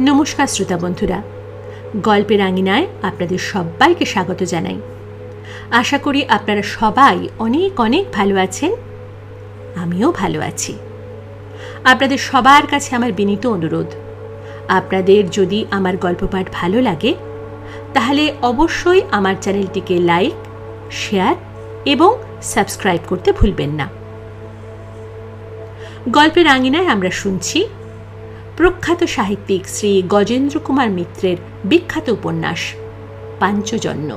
নমস্কার শ্রোতা বন্ধুরা, গল্পের আঙিনায় আপনাদের সবাইকে স্বাগত জানাই। আশা করি আপনারা সবাই অনেক অনেক ভালো আছেন। আমিও ভালো আছি। আপনাদের সবার কাছে আমার বিনীত অনুরোধ, আপনাদের যদি আমার গল্প পাঠ ভালো লাগে তাহলে অবশ্যই আমার চ্যানেলটিকে লাইক, শেয়ার এবং সাবস্ক্রাইব করতে ভুলবেন না। গল্পের আঙিনায় আমরা শুনছি প্রখ্যাত সাহিত্যিক শ্রী গজেন্দ্র কুমার মিত্রের বিখ্যাত উপন্যাস পাঞ্চজন্য।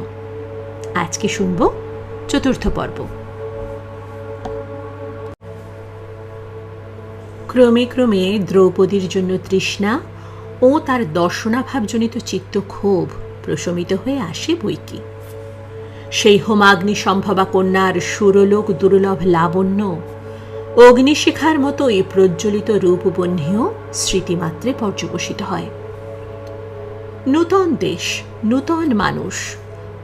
আজকে শুনব চতুর্থ পর্ব। ক্রমে ক্রমে দ্রৌপদীর জন্য তৃষ্ণা ও তার দর্শনাভাবজনিত চিত্তক্ষোভ প্রশমিত হয়ে আসে বৈকি। সেই হোমাগ্নি সম্ভবা কন্যার সুরলোক দুর্লভ লাবণ্য অগ্নিশিখার মতোই প্রজ্বলিত রূপবহ্নিও স্মৃতিমাত্রে পর্যবসিত হয়। নূতন দেশ, নূতন মানুষ,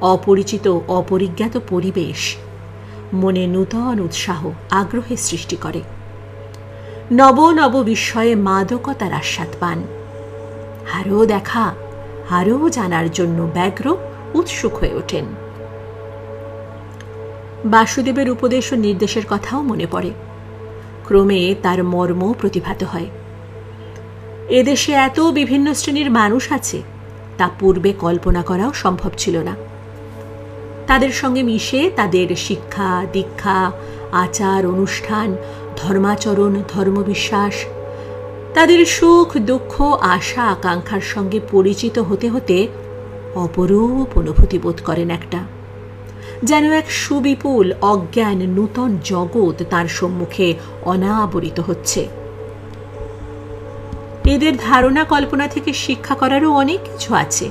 অপরিচিত অপরিজ্ঞাত পরিবেশ মনে নূতন উৎসাহ আগ্রহের সৃষ্টি করে। নব নব বিস্ময়ে মাদকতার আস্বাদ পান। আরও দেখা, আরও জানার জন্য ব্যগ্র উৎসুক হয়ে ওঠেন। বাসুদেবের উপদেশ ও নির্দেশের কথাও মনে পড়ে। ক্রমে তার মর্ম প্রতিভাত হয়। এদেশে এত বিভিন্ন শ্রেণীর মানুষ আছে তা পূর্বে কল্পনা করাও সম্ভব ছিল না। তাদের সঙ্গে মিশে তাদের শিক্ষা, দীক্ষা, আচার অনুষ্ঠান, ধর্মাচরণ, ধর্মবিশ্বাস, তাদের সুখ দুঃখ, আশা আকাঙ্ক্ষার সঙ্গে পরিচিত হতে হতে অপরূপ অনুভূতি বোধ করেন একটা। যেন এক সুবিপুল অজ্ঞান নূতন জগৎ তার সম্মুখে অনাবরিত হচ্ছে। এদের ধারণা কল্পনা থেকে শিক্ষা করারও অনেক কিছু আছে।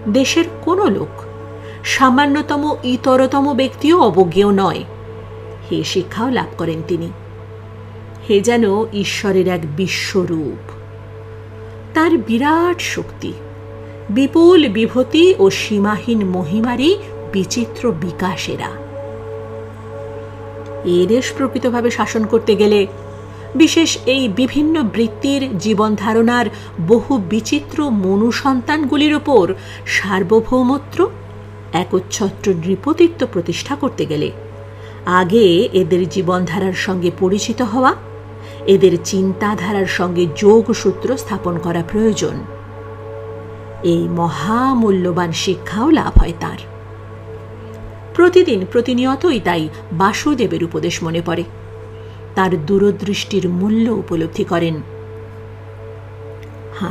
দেশের কোনো লোক, সামান্যতম ইতরতম ব্যক্তিও অবজ্ঞেয় নয়। হে শিক্ষাও লাভ করেন তিনি। হে যেন ঈশ্বরের এক বিশ্বরূপ। তার বিরাট শক্তি, বিপুল বিভূতি ও সীমাহীন মহিমারই বিচিত্র বিকাশেরা। এ দেশ প্রকৃতভাবে শাসন করতে গেলে বিশেষ এই বিভিন্ন বৃত্তির জীবন ধারণার বহু বিচিত্র মনুসন্তানগুলির ওপর সার্বভৌমত্ব, একচ্ছত্র নৃপতিত্ব প্রতিষ্ঠা করতে গেলে আগে এদের জীবনধারার সঙ্গে পরিচিত হওয়া, এদের চিন্তাধারার সঙ্গে যোগসূত্র স্থাপন করা প্রয়োজন। এই মহামূল্যবান শিক্ষাও লাভ হয় তার। প্রতিদিন প্রতিনিয়তই তাই বাসুদেবের উপদেশ মনে পড়ে। তার দূরদৃষ্টির মূল্য উপলব্ধি করেন।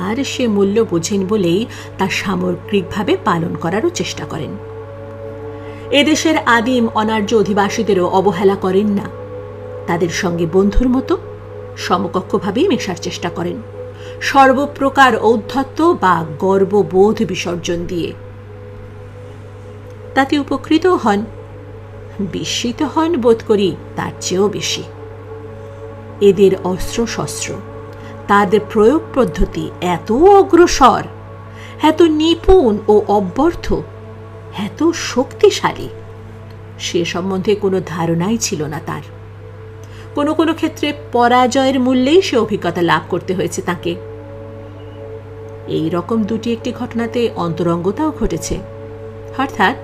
আর সে মূল্য বোঝেন বলেই তা সামগ্রিকভাবে পালন করারও চেষ্টা করেন। এদেশের আদিম অনার্য অধিবাসীদেরও অবহেলা করেন না। তাদের সঙ্গে বন্ধুর মতো সমকক্ষভাবেই মেশার চেষ্টা করেন, সর্বপ্রকার ঔদ্ধত্য বা গর্ববোধ বিসর্জন দিয়ে। তাতে উপকৃত হন, বিস্মিত হন বোধ করি তার চেয়েও বেশি। এদের অস্ত্র শস্ত্র, তাদের প্রয়োগ পদ্ধতি এত অগ্রসর, এত নিপুণ ও অব্যর্থ, এত শক্তিশালী, সে সম্বন্ধে কোনো ধারণাই ছিল না তার। কোনো কোনো ক্ষেত্রে পরাজয়ের মূল্যেই সে অভিজ্ঞতা লাভ করতে হয়েছে তাকে। এই রকম দুটি একটি ঘটনাতে অন্তরঙ্গতাও ঘটেছে, অর্থাৎ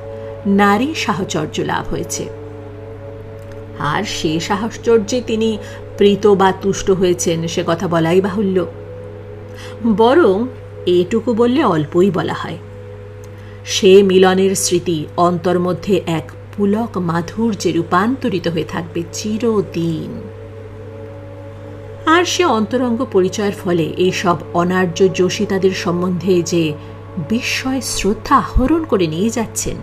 নারী সাহচর্য লাভ হয়েছে। আর সে সাহচর্যে তিনি প্রীত বা তুষ্ট হয়েছেন সে কথা বলাই বাহুল্য। বরং এটুকু বললে অল্পই বলা হয়। সে মিলনের স্মৃতি অন্তর্মধ্যে এক পুলক মাধুর্যে রূপান্তরিত হয়ে থাকবে চিরদিন। আর সে অন্তরঙ্গ পরিচয়ের ফলে এইসব অনার্য যোশী তাদের সম্বন্ধে যে বিস্ময় শ্রদ্ধা আহরণ করে নিয়ে যাচ্ছেন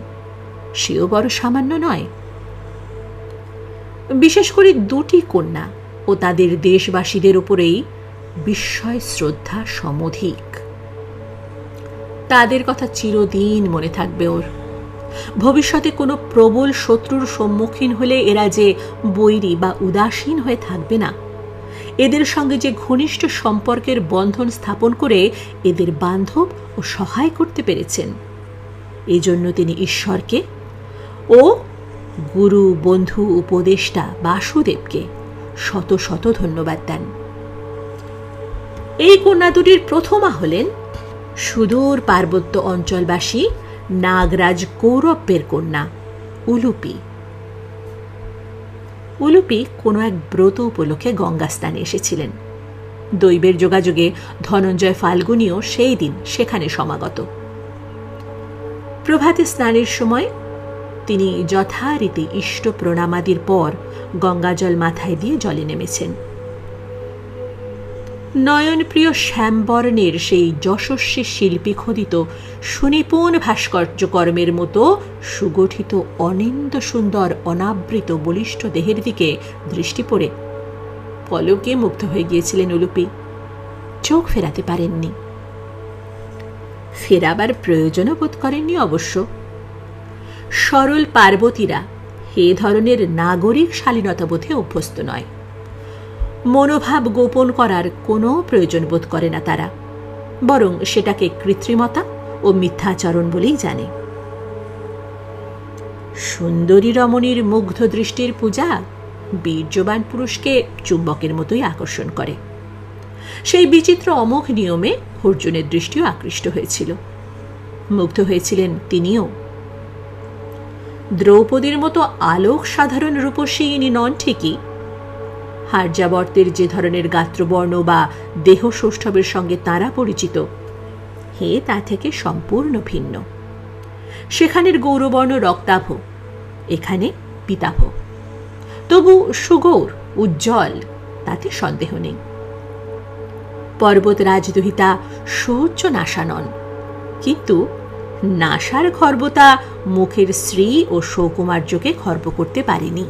সেও বড় সামান্য নয়। বিশেষ করে দুটি কন্যা ও তাদের দেশবাসীদের উপরেই বিস্ময় শ্রদ্ধা সমধিক। তাদের কথা চিরদিন মনে থাকবে ওর। ভবিষ্যতে কোনো প্রবল শত্রুর সম্মুখীন হলে এরা যে বৈরী বা উদাসীন হয়ে থাকবে না, এদের সঙ্গে যে ঘনিষ্ঠ সম্পর্কের বন্ধন স্থাপন করে এদের বান্ধব ও সহায় করতে পেরেছেন, এজন্য তিনি ঈশ্বরকে ও গুরু, বন্ধু, উপদেষ্টা বাসুদেবকে শত শত ধন্যবাদ দেন। এই কন্যা দুটির প্রথমা হলেন সুদূর পার্বত্য অঞ্চলবাসী নাগরাজ কৌরব্যের কন্যা উলুপি। উলুপি কোনো এক ব্রত উপলক্ষে গঙ্গা স্নানে এসেছিলেন। দৈবের যোগাযোগে ধনঞ্জয় ফাল্গুনীও সেই দিন সেখানে সমাগত। প্রভাতে স্নানের সময় তিনি যথারীতি ইষ্ট প্রণামাদির পর গঙ্গাজল মাথায় দিয়ে জলে নেমেছেন। নয়নপ্রিয় শ্যামবর্ণের সেই যশস্বী শিল্পী খোদিত সুনিপুণ ভাস্কর্যকর্মের মতো সুগঠিত অনিন্দ সুন্দর অনাবৃত বলিষ্ঠ দেহের দিকে দৃষ্টি পড়ে পলকে মুগ্ধ হয়ে গিয়েছিলেন উলুপি। চোখ ফেরাতে পারেননি। ফেরাবার প্রয়োজনও বোধ করেননি অবশ্য। সরল পার্বতীরা এ ধরনের নাগরিক শালীনতাবোধে অভ্যস্ত নয়। মনোভাব গোপন করার কোনো প্রয়োজন বোধ করে না তারা, বরং সেটাকে কৃত্রিমতা ও মিথ্যাচরণ বলেই জানে। সুন্দরী রমণীর মুগ্ধ দৃষ্টির পূজা বীর্যবান পুরুষকে চুম্বকের মতোই আকর্ষণ করে। সেই বিচিত্র অমোঘ নিয়মে অর্জুনের দৃষ্টিও আকৃষ্ট হয়েছিল। মুগ্ধ হয়েছিলেন তিনিও। দ্রৌপদীর মতো আলোক সাধারণ রূপসী ইনি নন ঠিকই। হার্যাবর্তের যে ধরনের গাত্রবর্ণ বা দেহ সৌষ্ঠবের সঙ্গে তারা পরিচিত, তা থেকে সম্পূর্ণ ভিন্ন। সেখানের গৌরবর্ণ রক্তাভ, এখানে পীতাভ। তবু সুগৌর উজ্জ্বল, তাতে সন্দেহ নেই। পর্বত রাজদুহিতা সুউচ্চ নাসা নন, কিন্তু নাসার খর্বতা মুখের শ্রী ও সৌকুমার্যকে খর্ব করতে পারেনি।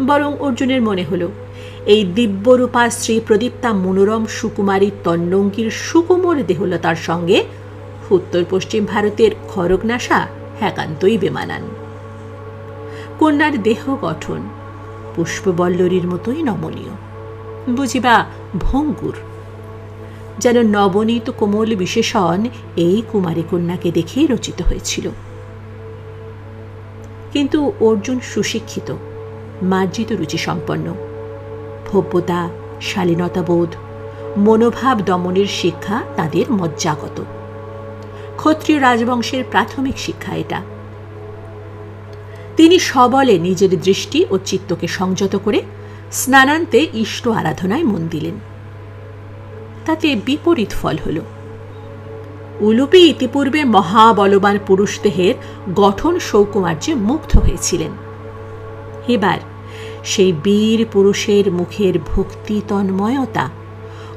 বরং অর্জুনের মনে হল এই দিব্যরূপা শ্রী প্রদীপ্তা মনোরম সুকুমারী তন্নঙ্গীর সুকোমল দেহলতার সঙ্গে উত্তর পশ্চিম ভারতের খড়গনাসা একান্তই বেমানান। কন্যার দেহ গঠন পুষ্পবল্লরীর মতোই নমনীয়, বুঝিবা ভঙ্গুর। যেন নবনীত কোমল বিশেষণ এই কুমারী কন্যাকে দেখেই রচিত হয়েছিল। কিন্তু অর্জুন সুশিক্ষিত, মার্জিত রুচি সম্পন্ন। ভব্যতা, শালীনতাবোধ, মনোভাব দমনের শিক্ষা তাদের মজ্জাগত। ক্ষত্রিয় রাজবংশের প্রাথমিক শিক্ষা এটা। তিনি সবলে নিজের দৃষ্টি ও চিত্তকে সংযত করে স্নানান্তে ইষ্ট আরাধনায় মন দিলেন। তাতে বিপরীত ফল হল। উলুপি ইতিপূর্বে মহাবলবান পুরুষ দেহের গঠন সৌকুমার্যে মুগ্ধ হয়েছিলেন। এবার সেই বীর পুরুষের মুখের ভক্তি তন্ময়তা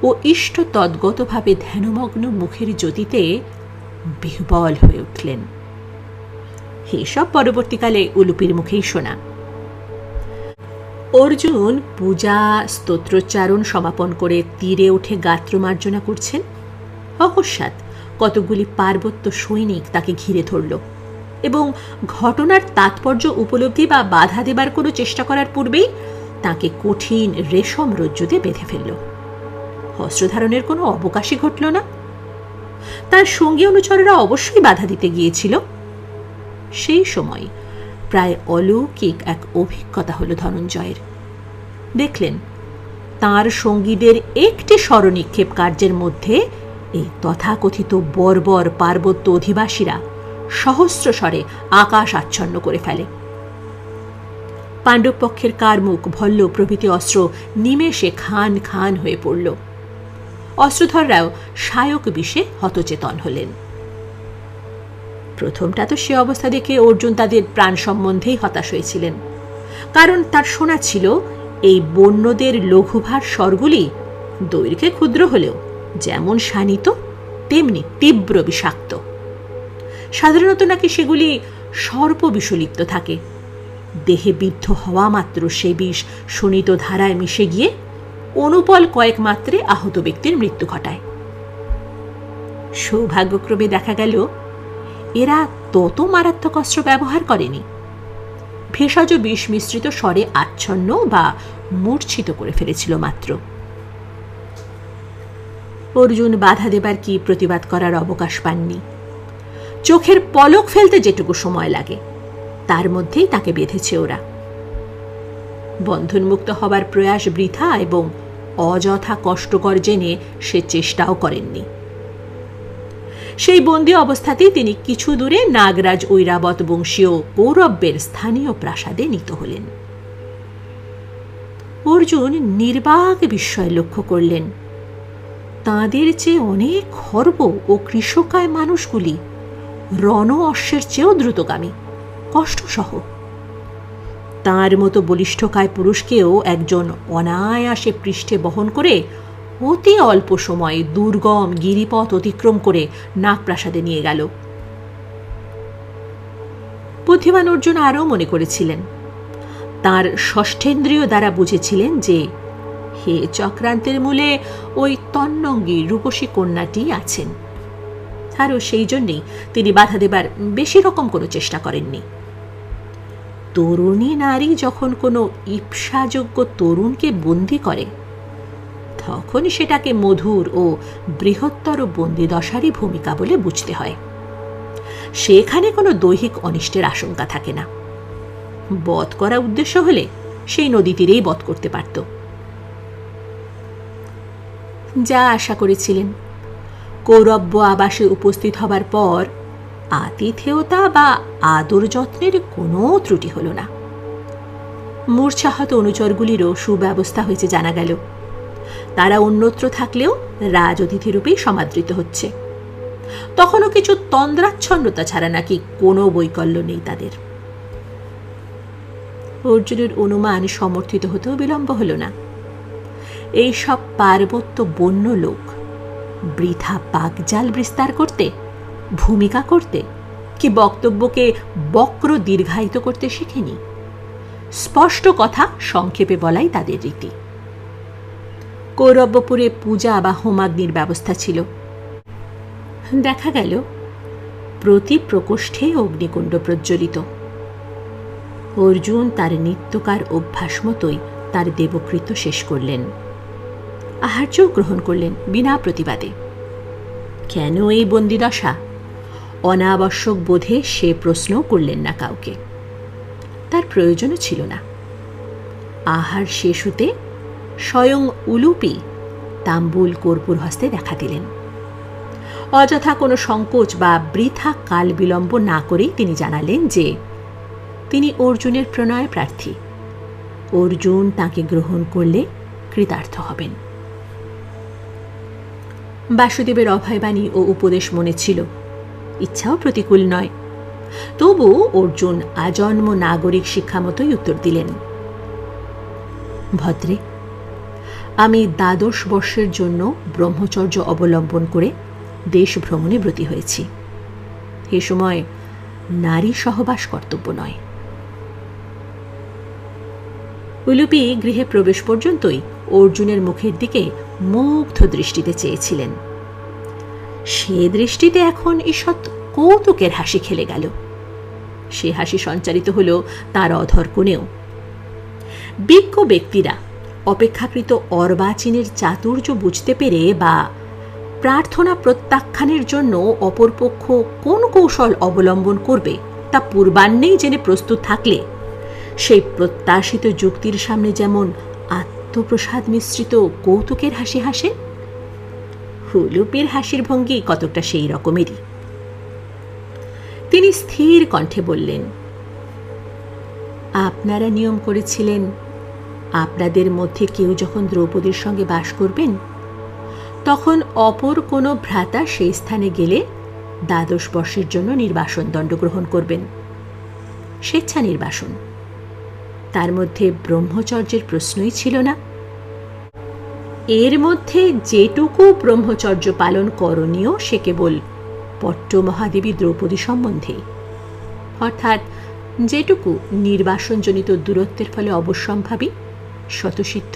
ও ইষ্ট তদ্গতভাবে ধ্যানমগ্ন মুখের জ্যোতিতে বিহ্বল হয়ে উঠলেন। এসব পরবর্তীকালে উলুপির মুখেই শোনা। অর্জুন পূজা স্তোত্রোচ্চারণ সমাপন করে তীরে উঠে গাত্রমার্জনা করছেন। অকস্মাৎ কতকগুলি পার্বত্য সৈনিক তাকে ঘিরে ধরল এবং ঘটনার তাৎপর্য উপলব্ধি বা বাধা দেবার কোনো চেষ্টা করার পূর্বেই তাকে কঠিন রেশম রজ্জুতে বেঁধে ফেলল। অস্ত্রধারণের কোনো অবকাশই ঘটল না। তার সঙ্গী অনুচরেরা অবশ্যই বাধা দিতে গিয়েছিল। সেই সময় প্রায় অলৌকিক এক অভিজ্ঞতা হল ধনঞ্জয়ের। দেখলেন তাঁর সঙ্গীদের একটি স্মরনিক্ষেপ কার্যের মধ্যে এই তথাকথিত বর্বর পার্বত্য অধিবাসীরা সহস্রস্বরে আকাশ আচ্ছন্ন করে ফেলে। পাণ্ডব পক্ষের কারমুখ, ভল্ল প্রভৃতি অস্ত্র নিমেষে খান খান হয়ে পড়ল। অস্ত্রধররাও সায়ক বিষে হতচেতন হলেন। প্রথমটা তো সে অবস্থা দেখে অর্জুন তাদের প্রাণ সম্বন্ধেই হতাশ হয়েছিলেন। কারণ তার শোনা ছিল এই বন্যদের লঘুভার স্বরগুলি দৈর্ঘ্যে ক্ষুদ্র হলেও যেমন শানিত তেমনি তীব্র বিষাক্ত। সাধারণত নাকি সেগুলি সর্প বিষলিপ্ত থাকে। দেহে বিদ্ধ হওয়া মাত্র সে বিষ শোণিত ধারায় মিশে গিয়ে অনুপল কয়েক মাত্রে আহত ব্যক্তির মৃত্যু ঘটায়। সৌভাগ্যক্রমে দেখা গেল এরা তত মারাত্মক অস্ত্র ব্যবহার করেনি। ভেষজ বিষ মিশ্রিত স্বরে আচ্ছন্ন বা মূর্ছিত করে ফেলেছিল মাত্র। অর্জুন বাধা দেবার কি প্রতিবাদ করার অবকাশ পাননি। চোখের পলক ফেলতে যেটুকু সময় লাগে তার মধ্যেই তাকে বেঁধেছে ওরা। বন্ধনমুক্ত হবার প্রয়াস বৃথা এবং অযথা কষ্টকর জেনে সে চেষ্টাও করেননি। সেই বন্দী অবস্থাতেই তিনি কিছু দূরে নাগরাজ ঐরাবত বংশীয় কৌরব্যের স্থানীয় প্রাসাদে নীত হলেন। অর্জুন নির্বাক বিস্ময় লক্ষ্য করলেন, তাঁদের চেয়ে অনেক খর্ব ও কৃষকায় মানুষগুলি রণ অশ্বের চেয়েও দ্রুতগামী, কষ্টসহ। তাঁর মতো বলিষ্ঠকায় পুরুষকেও একজন অনায়াসে পৃষ্ঠে বহন করে অতি অল্প সময়ে দুর্গম গিরিপথ অতিক্রম করে নাগপ্রাসাদে নিয়ে গেল। বুদ্ধিমান অর্জুন আরও মনে করেছিলেন, তাঁর ষষ্ঠেন্দ্রিয় দ্বারা বুঝেছিলেন যে হে চক্রান্তের মূলে ওই তন্নঙ্গী রূপসী কন্যাটি আছেন। আরও সেই জন্যেই তিনি বাধা দেবার বেশি রকম কোনো চেষ্টা করেননি। তরুণী নারী যখন কোনো ঈপ্সাযোগ্য তরুণকে বন্দী করে, তখন সেটাকে মধুর ও বৃহত্তর বন্দিদশারই ভূমিকা বলে বুঝতে হয়। সেখানে কোনো দৈহিক অনিষ্টের আশঙ্কা থাকে না। বধ করা উদ্দেশ্য হলে সেই নদী তীরেই বধ করতে পারত। যা আশা করেছিলেন, কৌরব্য আবাসে উপস্থিত হবার পর আতিথেয়তা বা আদর যত্নের কোনো ত্রুটি হল না। মূর্ছাহত অনুচরগুলিরও সুব্যবস্থা হয়েছে জানা গেল। তারা অন্যত্র থাকলেও রাজ অতিথিরূপেই সমাদৃত হচ্ছে। তখনও কিছু তন্দ্রাচ্ছন্নতা ছাড়া নাকি কোনো বৈকল্য নেই তাদের। অর্জুনের অনুমান সমর্থিত হতেও বিলম্ব হল না। এই সব পার্বত্য বন্য লোক বৃথা পাকজাল বিস্তার করতে, ভূমিকা করতে কি বক্তব্যকে বক্র দীর্ঘায়িত করতে শিখেনি। স্পষ্ট কথা সংক্ষেপে বলাই তাদের রীতি। কৌরব্যপুরে পূজা বা হোমাগ্নির ব্যবস্থা ছিল। দেখা গেল প্রতি প্রকোষ্ঠে অগ্নিকুণ্ড প্রজ্বলিত। অর্জুন তার নিত্যকার অভ্যাস মতোই তার দেবকৃত্য শেষ করলেন। আহার্যও গ্রহণ করলেন বিনা প্রতিবাদে। কেন এই বন্দিদশা? অনাবশ্যক বোধে সে প্রশ্নও করলেন না কাউকে। তার প্রয়োজনও ছিল না। আহার শেষ হতে স্বয়ং উলুপি তাম্বুল কর্পূর হস্তে দেখা দিলেন। অযথা কোনো সংকোচ বা বৃথা কাল বিলম্ব না করেই তিনি জানালেন যে তিনি অর্জুনের প্রণয় প্রার্থী। অর্জুন তাকে গ্রহণ করলে কৃতার্থ হবেন। বাসুদেবের অভয়বাণী ও উপদেশ মনে ছিল, ইচ্ছাও প্রতিকূল নয়। তবু অর্জুন আজন্ম নাগরিক শিক্ষা মতোই উত্তর দিলেন, ভদ্রে, আমি 12 বর্ষের জন্য ব্রহ্মচর্য অবলম্বন করে দেশ ভ্রমণে ব্রতী হয়েছি। এ সময় নারী সহবাস কর্তব্য নয়। উলুপি গৃহে প্রবেশ পর্যন্তই অর্জুনের মুখের দিকে মুগ্ধ দৃষ্টিতে চেয়েছিলেন। সে দৃষ্টিতে এখন ঈষৎ কৌতুকের হাসি খেলে গেল। সে হাসি সঞ্চারিত হল তার অধর কোণেও। বিজ্ঞ ব্যক্তিরা অপেক্ষাকৃত অর্বাচীনের চাতুর্য বুঝতে পেরে বা প্রার্থনা প্রত্যাখ্যানের জন্য অপরপক্ষ কোন কৌশল অবলম্বন করবে তা পূর্বাহ্নেই জেনে প্রস্তুত থাকলে সেই প্রত্যাশিত যুক্তির সামনে যেমন আত্মপ্রসাদ মিশ্রিত কৌতুকের হাসি হাসে, উলুপির হাসির ভঙ্গি কতকটা সেই রকমেরই। তিনি স্থির কণ্ঠে বললেন, আপনারা নিয়ম করেছিলেন আপনাদের মধ্যে কেউ যখন দ্রৌপদীর সঙ্গে বাস করবেন তখন অপর কোনো ভ্রাতা সেই স্থানে গেলে 12 বর্ষের জন্য নির্বাসন দণ্ড গ্রহণ করবেন। স্বেচ্ছা নির্বাসন। তার মধ্যে ব্রহ্মচর্যের প্রশ্নই ছিল না। এর মধ্যে যেটুকু ব্রহ্মচর্য পালন করণীয় সে কেবল পট্ট মহাদেবী দ্রৌপদী সম্বন্ধে, অর্থাৎ যেটুকু নির্বাসনজনিত দূরত্বের ফলে অবশ্যম্ভাবী, স্বতঃসিদ্ধ।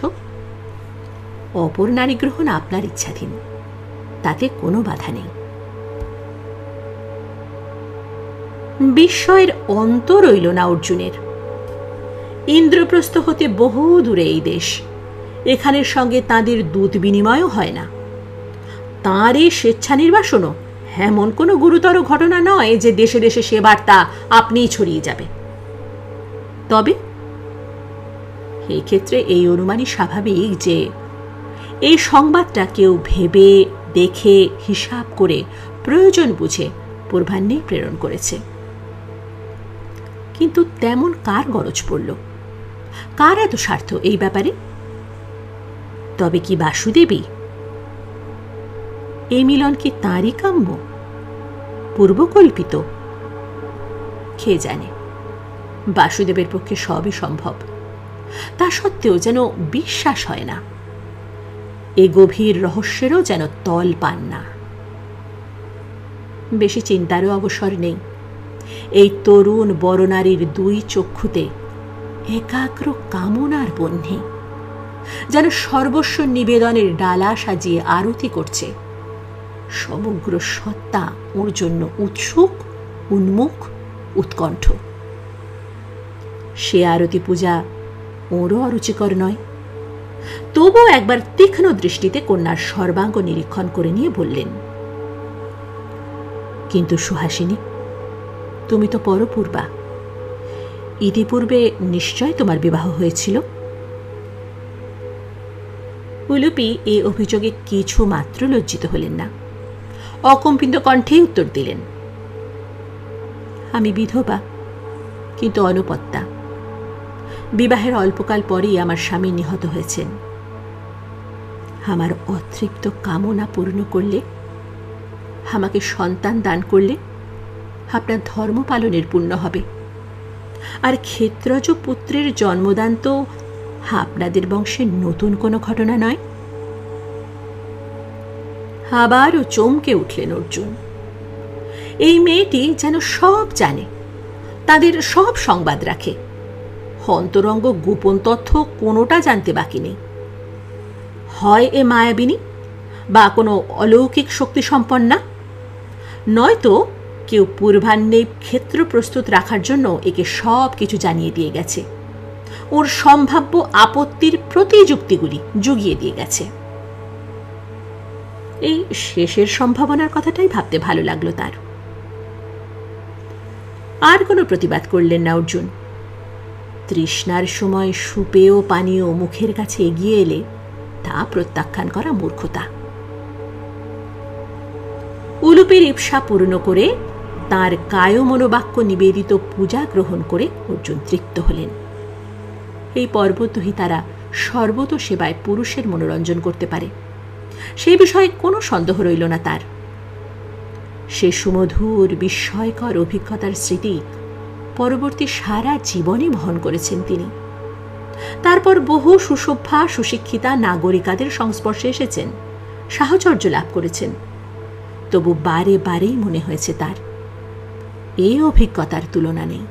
অপর নারী গ্রহণ আপনার ইচ্ছাধীন, তাতে কোনো বাধা নেই। বিস্ময়ের অন্ত রইল না অর্জুনের। ইন্দ্রপ্রস্থ হতে বহু দূরে এই দেশ, এখানের সঙ্গে তাঁদের দূত বিনিময়ও হয় না। তাঁর এই স্বেচ্ছা নির্বাসনও এমন কোনো গুরুতর ঘটনা নয় যে দেশে দেশে সে বার্তা আপনিই ছড়িয়ে যাবে। তবে এই ক্ষেত্রে এই অনুমানই স্বাভাবিক যে এই সংবাদটা কেউ ভেবে দেখে হিসাব করে প্রয়োজন বুঝে পূর্বাহ্নেই প্রেরণ করেছে। কিন্তু তেমন কার গরজ পড়ল? কার এত স্বার্থ এই ব্যাপারে? তবে কি বাসুদেবী? এই মিলন কি তাঁরই কাম্য, পূর্বকল্পিত? কে জানে। বাসুদেবের পক্ষে সবই সম্ভব। তা সত্ত্বেও যেন বিশ্বাস হয় না। এ গভীর রহস্যেরও যেন তল পান না। বেশি চিন্তারও অবসর নেই। এই তরুণ বরনারীর দুই চক্ষুতে একাগ্র কামনার বহ্নি, যেন সর্বস্ব নিবেদনের ডালা সাজিয়ে আরতি করছে। সমগ্র সত্তা ওর জন্য উৎসুক, উন্মুখ, উৎকণ্ঠ। সে আরতি পূজা ওরও অরুচিকর নয়। তবুও একবার তীক্ষ্ণ দৃষ্টিতে কন্যার সর্বাঙ্গ নিরীক্ষণ করে নিয়ে বললেন, কিন্তু সুহাসিনী, তুমি তো পরপূর্বা। ইতিপূর্বে নিশ্চয় তোমার বিবাহ হয়েছিল। উলুপি এই অভিযোগে কিছু মাত্র লজ্জিত হলেন না। অকম্পিত কণ্ঠেই উত্তর দিলেন, আমি বিধবা, কিন্তু অনুপত্তা। বিবাহের অল্পকাল পরেই আমার স্বামী নিহত হয়েছেন। আমার অতৃপ্ত কামনা পূর্ণ করলে, আমাকে সন্তান দান করলে আপনার ধর্ম পালনের পুণ্য হবে। আর ক্ষেত্রজ পুত্রের জন্মদান তো আপনাদের বংশের নতুন কোনো ঘটনা নয়। আবারও চমকে উঠলেন অর্জুন। এই মেয়েটি যেন সব জানে, তাদের সব সংবাদ রাখে। অন্তরঙ্গ গোপন তথ্য কোনোটা জানতে বাকি নেই। হয় এ মায়াবিনী বা কোনো অলৌকিক শক্তি সম্পন্না, নয়তো কেউ পূর্বাহ্নে ক্ষেত্র প্রস্তুত রাখার জন্য একে সব কিছু জানিয়ে দিয়ে গেছে, ওর সম্ভাব্য আপত্তির প্রতি যুক্তিগুলি জুগিয়ে দিয়ে গেছে। এই শেষের সম্ভাবনার কথাটাই ভাবতে ভালো লাগলো তার। আর কোনো প্রতিবাদ করলেন না অর্জুন। তৃষ্ণার সময় সুপেয় পানীয় মুখের কাছে এগিয়ে এলে তা প্রত্যাখ্যান করা মূর্খতা। উলুপের ইপ্সা পূর্ণ করে তাঁর কায় মনোবাক্য নিবেদিত পূজা গ্রহণ করে অর্জুন তৃপ্ত হলেন। এই পর্বতহি তারা সর্বত সেবায় পুরুষের মনোরঞ্জন করতে পারে, সেই বিষয়ে কোনো সন্দেহ রইল না তার। সে সুমধুর বিস্ময়কর অভিজ্ঞতার স্মৃতি পরবর্তী সারা জীবনে বহন করেছেন তিনি। তারপর বহু সুসভ্যা সুশিক্ষিতা নাগরিকাদের সংস্পর্শে এসেছেন, সাহচর্য লাভ করেছেন। তবু বারে বারেই মনে হয়েছে তার এই অভিজ্ঞতার তুলনা নেই।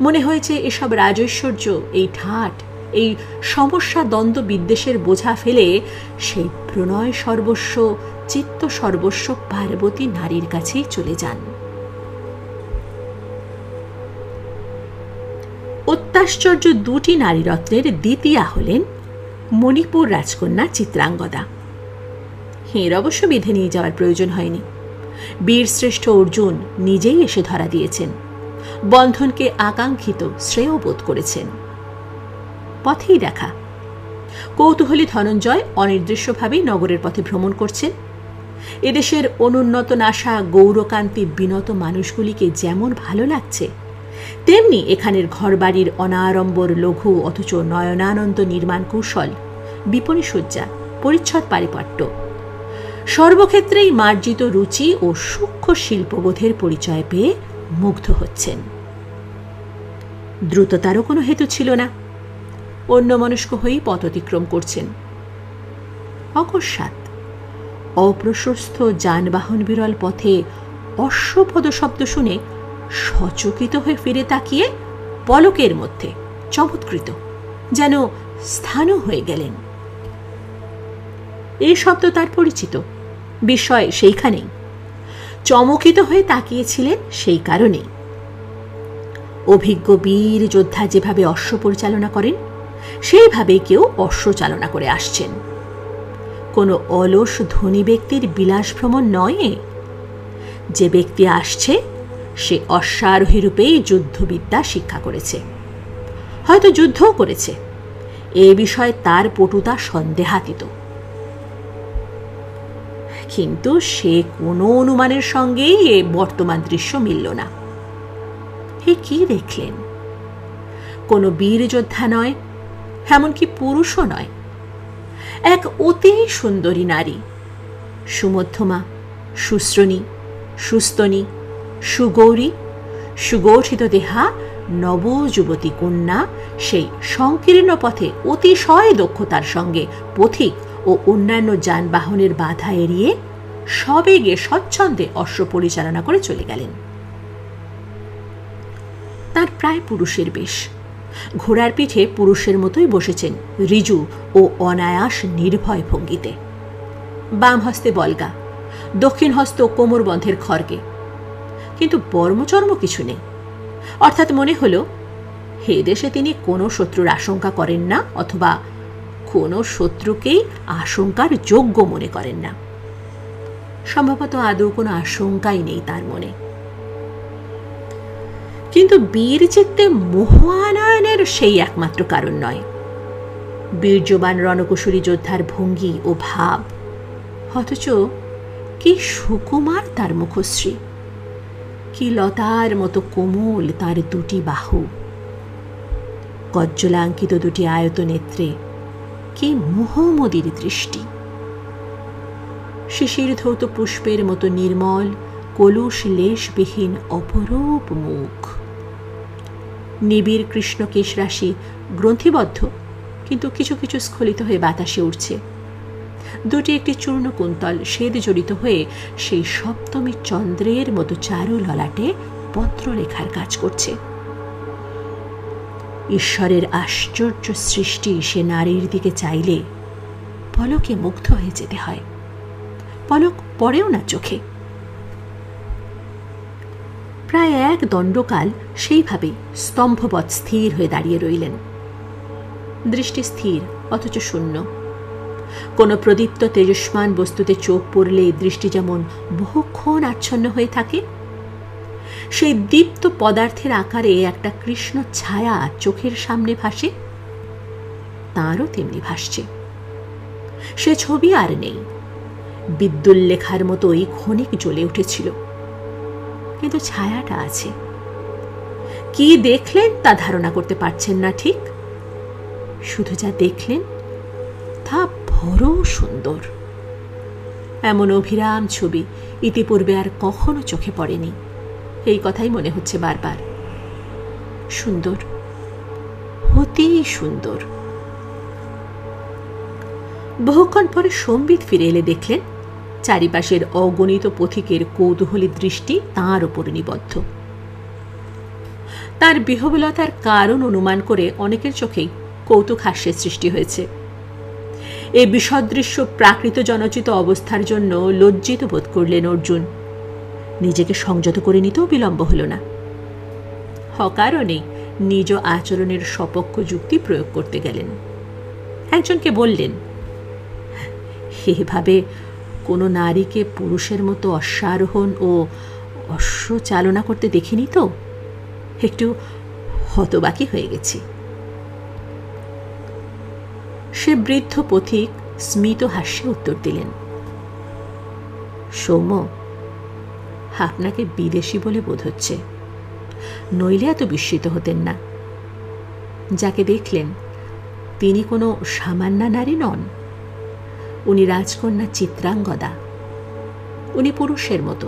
মনে হয়েছে এসব রাজৈশ্বর্য, এই ঠাট, এই সমস্যা দ্বন্দ্ব বিদ্বেষের বোঝা ফেলে সেই প্রণয় সর্বস্ব, চিত্ত সর্বস্ব পার্বতী নারীর কাছেই চলে যান। অত্যাশ্চর্য দুটি নারীরত্নের দ্বিতীয়া হলেন মণিপুর রাজকন্যা চিত্রাঙ্গদা। এর অবশ্য বেঁধে নিয়ে যাওয়ার প্রয়োজন হয়নি। বীরশ্রেষ্ঠ অর্জুন নিজেই এসে ধরা দিয়েছেন, বন্ধনকে আকাঙ্ক্ষিত শ্রেয় বোধ করেছেন। পথেই দেখা। কৌতূহলী ধনঞ্জয় অনির্দিষ্টভাবেই নগরের পথে ভ্রমণ করছেন। এদেশের অনুন্নত নাশা গৌরকান্তি বিনত মানুষগুলিকে যেমন ভালো লাগছে, তেমনি এখানের ঘরবাড়ির অনাড়ম্বর লঘু অথচ নয়নানন্দ নির্মাণ কৌশল, বিপণী সজ্জা, পরিচ্ছদ পারিপাট্য, সর্বক্ষেত্রেই মার্জিত রুচি ও সূক্ষ্ম শিল্পবোধের পরিচয় পেয়ে মুগ্ধ হচ্ছেন। দ্রুততারও কোনো হেতু ছিল না। অন্যমনস্ক হয়েই পথ অতিক্রম করছেন। অকস্মাৎ অপ্রশস্ত যানবাহন বিরল পথে অশ্বপদ শব্দ শুনে সচকিত হয়ে ফিরে তাকিয়ে পলকের মধ্যে চমৎকৃত, যেন স্থানু হয়ে গেলেন। এই শব্দ তার পরিচিত, বিষয় সেইখানেই। চমকিত হয়ে তাকিয়েছিলেন সেই কারণেই। অভিজ্ঞ বীর যোদ্ধা যেভাবে অশ্ব পরিচালনা করেন, সেইভাবেই কেউ অশ্ব চালনা করে আসছেন। কোনো অলস ধনী ব্যক্তির বিলাস ভ্রমণ নয়। যে ব্যক্তি আসছে সে অশ্বারোহী রূপেই যুদ্ধবিদ্যা শিক্ষা করেছে, হয়তো যুদ্ধও করেছে। এ বিষয়ে তার পটুতা সন্দেহাতীত। কিন্তু সে কোনো অনুমানের সঙ্গেই এ বর্তমান দৃশ্য মিলল না। হে কি দেখলেন? কোনো বীর যোদ্ধা নয়, এমনকি পুরুষও নয়, এক অতি সুন্দরী নারী, সুমধ্যমা, সুশ্রণী, সুস্তনী, সুগৌরী, সুগঠিত দেহা নবযুবতী কন্যা সেই সংকীর্ণ পথে অতিশয় দক্ষতার সঙ্গে পথিক ও অন্যান্য যানবাহনের বাধা এড়িয়ে সবেগে স্বচ্ছন্দে অশ্ব পরিচালনা করে চলে গেলেন। তার প্রায় পুরুষের বেশ, ঘোড়ার পিঠে পুরুষের মতোই বসেছেন ঋজু ও অনায়াস নির্ভয় ভঙ্গিতে। বাম হস্তে বলগা, দক্ষিণ হস্ত কোমরবন্ধের খড়গে, কিন্তু বর্মচর্ম কিছু নেই। অর্থাৎ মনে হল হে দেশে তিনি কোনো শত্রুর আশঙ্কা করেন না, অথবা কোনো শত্রুকেই আশঙ্কার যোগ্য মনে করেন না। সম্ভবত আদৌ কোনো আশঙ্কাই নেই তার মনে। কিন্তু বীর চিত্তে মোহ আনয়নের সেই একমাত্র কারণ নয়। বীর্যবান রণকুশলী যোদ্ধার ভঙ্গি ও ভাব, অথচ কি সুকুমার তার মুখশ্রী, কি লতার মতো কোমল তার দুটি বাহু, কজ্জলাঙ্কিত দুটি আয়ত নেত্রে কি মোহমদির দৃষ্টি, শিশির ধৌত পুষ্পের মতো নির্মল কলুষ লেশবিহীন অপরূপ মুখ, নিবিড় কৃষ্ণকেশ রাশি গ্রন্থিবদ্ধ, কিন্তু কিছু কিছু স্খলিত হয়ে বাতাসে উঠছে। দুটি একটি চূর্ণ কুন্তল শ্বেদ জড়িত হয়ে সেই সপ্তমী চন্দ্রের মতো চারু ললাটে পত্রলেখার কাজ করছে। ঈশ্বরের আশ্চর্য সৃষ্টি সে নারীর দিকে চাইলে পলকে মুগ্ধ হয়ে যেতে হয়। পলক পড়েও না চোখে। প্রায় এক দণ্ডকাল সেইভাবে স্তম্ভবৎ স্থির হয়ে দাঁড়িয়ে রইলেন। দৃষ্টি স্থির, অথচ শূন্য। কোনো প্রদীপ্ত তেজস্মান বস্তুতে চোখ পড়লে দৃষ্টি যেমন বহুক্ষণ আচ্ছন্ন হয়ে থাকে, সেই দীপ্ত পদার্থের আকারে একটা কৃষ্ণ ছায়া চোখের সামনে ভাসে, তাঁরও তেমনি ভাসছে। সে ছবি আর নেই, বিদ্যুল্লেখার মতোই ক্ষণিক জ্বলে উঠেছিল, কিন্তু ছায়াটা আছে। কি দেখলেন তা ধারণা করতে পারছেন না ঠিক, শুধু যা দেখলেন তা বড় সুন্দর। এমন অভিরাম ছবি ইতিপূর্বে আর কখনো চোখে পড়েনি, এই কথাই মনে হচ্ছে বারবার। সুন্দর, অতি সুন্দর। বহুক্ষণ পরে সম্বিত ফিরে এলে দেখলেন চারিপাশের অগণিত পথিকের কৌতূহলী দৃষ্টি তাঁর ওপর নিবদ্ধ। তার বিহবলতার কারণ অনুমান করে অনেকের চোখেই কৌতুক হাস্যের সৃষ্টি হয়েছে। এই বিসদৃশ্য প্রাকৃত জনচিত অবস্থার জন্য লজ্জিত বোধ করলেন অর্জুন। নিজেকে সংযত করে নিতেও বিলম্ব হল না। অকারণে নিজ আচরণের সপক্ষ যুক্তি প্রয়োগ করতে গেলেন। একজনকে বললেন, এভাবে কোনো নারীকে পুরুষের মতো অশ্বারোহণ ও অশ্ব চালনা করতে দেখিনি তো, একটু হতবাকি হয়ে গেছি। সে বৃদ্ধ পথিক স্মিত হাস্যে উত্তর দিলেন, সৌম্য, আপনাকে বিদেশি বলে বোধ হচ্ছে, নইলে এত বিস্মিত হতেন না। যাকে দেখলেন তিনি কোনো সামান্য নারী নন, উনি রাজকন্যা চিত্রাঙ্গদা। উনি পুরুষের মতো,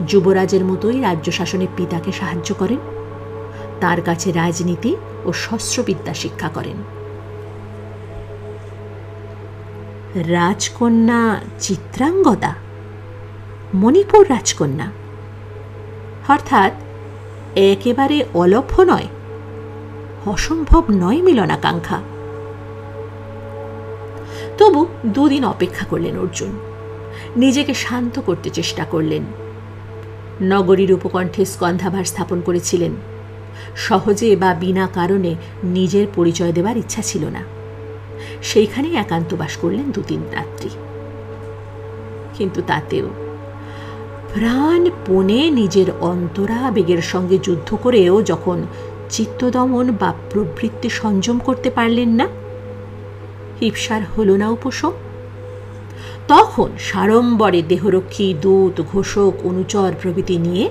যুবরাজের মতোই রাজ্য শাসনে পিতাকে সাহায্য করেন, তার কাছে রাজনীতি ও শস্ত্রবিদ্যা শিক্ষা করেন। রাজকন্যা চিত্রাঙ্গদা, মণিপুর রাজকন্যা, অর্থাৎ একেবারে অলভ্য নয়, অসম্ভব নয় মিলনাকাঙ্ক্ষা। তবু দুদিন অপেক্ষা করলেন অর্জুন। নিজেকে শান্ত করতে চেষ্টা করলেন। নগরীর উপকণ্ঠে স্কন্ধাভার স্থাপন করেছিলেন। সহজে বা বিনা কারণে নিজের পরিচয় দেবার ইচ্ছা ছিল না। সেইখানেই একান্তবাস করলেন 2-3 রাত্রি। কিন্তু তাতেও প্রাণপণে নিজের অন্তরাবেগের সঙ্গে যুদ্ধ করেও যখন চিত্তদমন বা প্রবৃত্তি সংযম করতে পারলেন না, ইপসার হল না উপশম। তখন সাড়ম্বরে দেহরক্ষী, দূত, ঘোষক, অনুচর প্রভৃতি নিয়ে